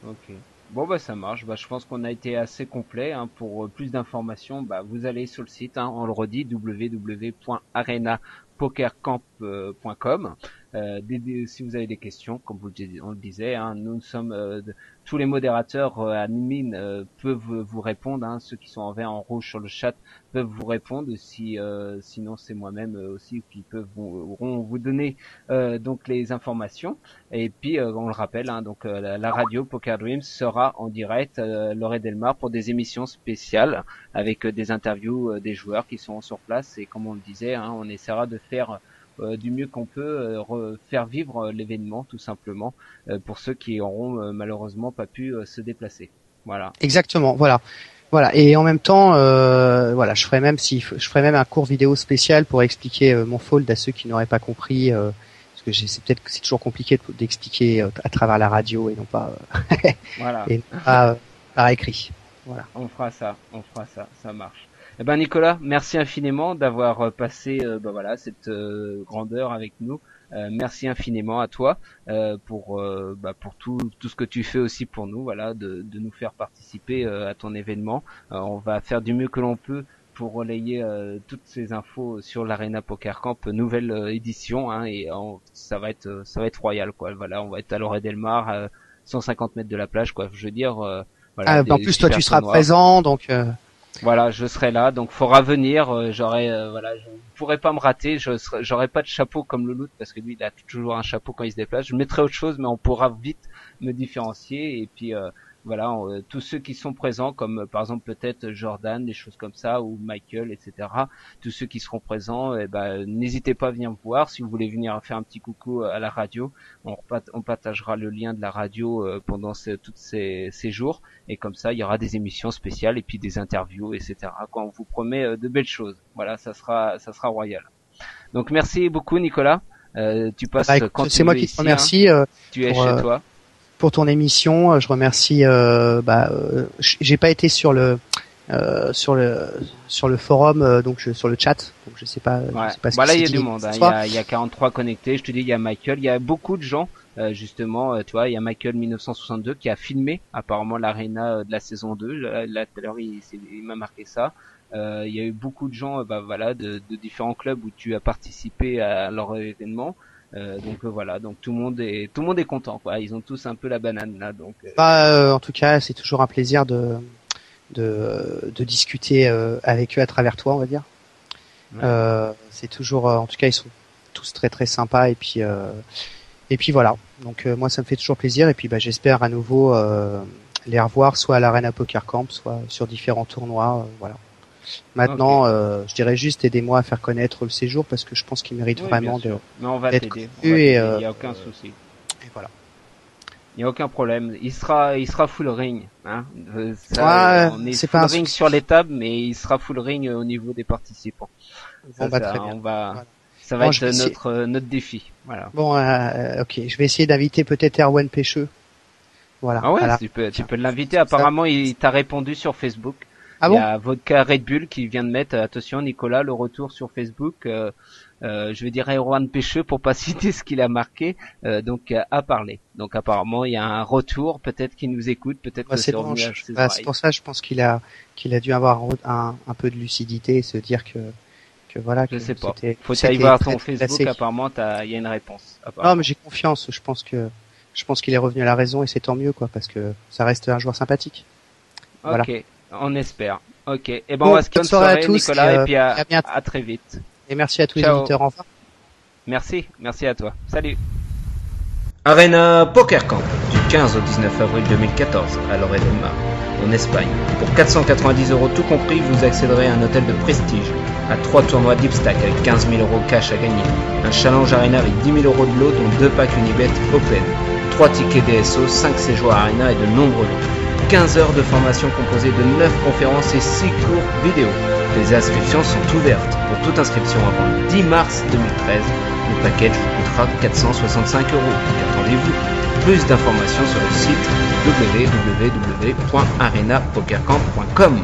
Ok. Bon ça marche. Je pense qu'on a été assez complet. Hein. Pour plus d'informations, vous allez sur le site. Hein, on le redit, www.arenapokercamp.com. Si vous avez des questions, comme on le disait, hein, nous sommes tous les modérateurs admin peuvent vous répondre. Hein, ceux qui sont en vert, en rouge sur le chat peuvent vous répondre. Sinon c'est moi-même aussi qui pourront vous donner donc les informations. Et puis on le rappelle, hein, donc la radio Poker Dreams sera en direct Loré Delmar pour des émissions spéciales avec des interviews des joueurs qui sont sur place. Et comme on le disait, hein, on essaiera de faire du mieux qu'on peut faire vivre l'événement tout simplement pour ceux qui auront malheureusement pas pu se déplacer. Voilà. Exactement, voilà. Et en même temps, je ferai même un court vidéo spécial pour expliquer mon fold à ceux qui n'auraient pas compris, parce que c'est toujours compliqué d'expliquer à travers la radio et non pas voilà. et non pas par écrit. Voilà. On fera ça, ça marche. Eh ben Nicolas, merci infiniment d'avoir passé cette grandeur avec nous. Merci infiniment à toi pour tout ce que tu fais aussi pour nous, voilà, de nous faire participer à ton événement. On va faire du mieux que l'on peut pour relayer toutes ces infos sur l'Arena Poker Camp nouvelle édition, hein, et ça va être royal, quoi. Voilà, on va être à Loré Delmar, 150 mètres de la plage, quoi. Je veux dire. Voilà, en plus, toi, tu seras présent, donc. Voilà, je serai là, donc faudra venir. Je pourrais pas me rater. J'aurai pas de chapeau comme le Loot parce que lui, il a toujours un chapeau quand il se déplace. Je mettrai autre chose, mais on pourra vite me différencier. Et puis voilà, tous ceux qui sont présents, comme par exemple peut-être Jordan, des choses comme ça, ou Michael, etc. Tous ceux qui seront présents, n'hésitez pas à venir me voir. Si vous voulez venir faire un petit coucou à la radio, on partagera le lien de la radio pendant tous ces jours, et comme ça, il y aura des émissions spéciales et puis des interviews, etc. Quand on vous promet de belles choses. Voilà, ça sera royal. Donc merci beaucoup, Nicolas. Tu passes quand c'est moi qui te remercie. Tu es chez toi. Pour ton émission, je remercie. J'ai pas été sur le forum, donc sur le chat, donc je sais pas. Ouais. Je sais pas ce là, qui il y a du monde. Il y a 43 connectés. Je te dis, il y a Michael. Il y a beaucoup de gens. Justement, tu vois, il y a Michael 1962 qui a filmé apparemment l'arena de la saison 2. Là, tout à l'heure, il m'a marqué ça. Il y a eu beaucoup de gens, de différents clubs où tu as participé à leur événement. Donc voilà, donc tout le monde est content, quoi. Ils ont tous un peu la banane là, donc. En tout cas, c'est toujours un plaisir de discuter avec eux à travers toi, on va dire. Ouais. C'est toujours, en tout cas, ils sont tous très très sympas, et puis voilà. Donc moi, ça me fait toujours plaisir, et puis j'espère à nouveau les revoir, soit à l'Arena Poker Camp, soit sur différents tournois, voilà. Maintenant, je dirais juste aidez-moi à faire connaître le séjour, parce que je pense qu'il mérite vraiment d'être connu, il n'y a aucun souci. Et voilà. Il n'y a aucun problème. Il sera full ring, hein. On est full ring sur les tables, mais il sera full ring au niveau des participants. Très bien. Ça va être notre défi. Voilà. Bon, ok. Je vais essayer d'inviter peut-être Erwan Pêcheux. Voilà. Ah ouais, tu peux l'inviter. Apparemment, il t'a répondu sur Facebook. Ah il y a Vodka Red Bull qui vient de mettre, attention Nicolas, le retour sur Facebook, je vais dire Erwan Pêcheux pour pas citer ce qu'il a marqué, à parler. Donc apparemment il y a un retour, peut-être qu'il nous écoute, peut-être que c'est revenu à ses c'est pour ça, je pense qu'il a dû avoir un peu de lucidité et se dire que voilà. Je sais pas. Faut aller voir ton Facebook, apparemment il y a une réponse. Non, mais j'ai confiance, je pense qu'il est revenu à la raison, et c'est tant mieux, quoi, parce que ça reste un joueur sympathique. Voilà. Ok. On espère. Ok. Et on va se bonne soirée à tous, Nicolas, et puis à très vite. Et merci à tous les auditeurs. Au revoir. Merci à toi. Salut. Arena Poker Camp du 15 au 19 avril 2014 à Lloret de Mar, en Espagne. Pour 490 € tout compris, vous accéderez à un hôtel de prestige, à 3 tournois Deep Stack avec 15 000 € cash à gagner, un challenge Arena avec 10 000 € de lot dont 2 packs Unibet Open, 3 tickets DSO, 5 séjours Arena et de nombreux lots. 15 heures de formation composée de 9 conférences et 6 cours vidéo. Les inscriptions sont ouvertes. Pour toute inscription avant le 10 mars 2013, le package vous coûtera 465 €. Qu'attendez-vous? Plus d'informations sur le site www.arenapokercamp.com.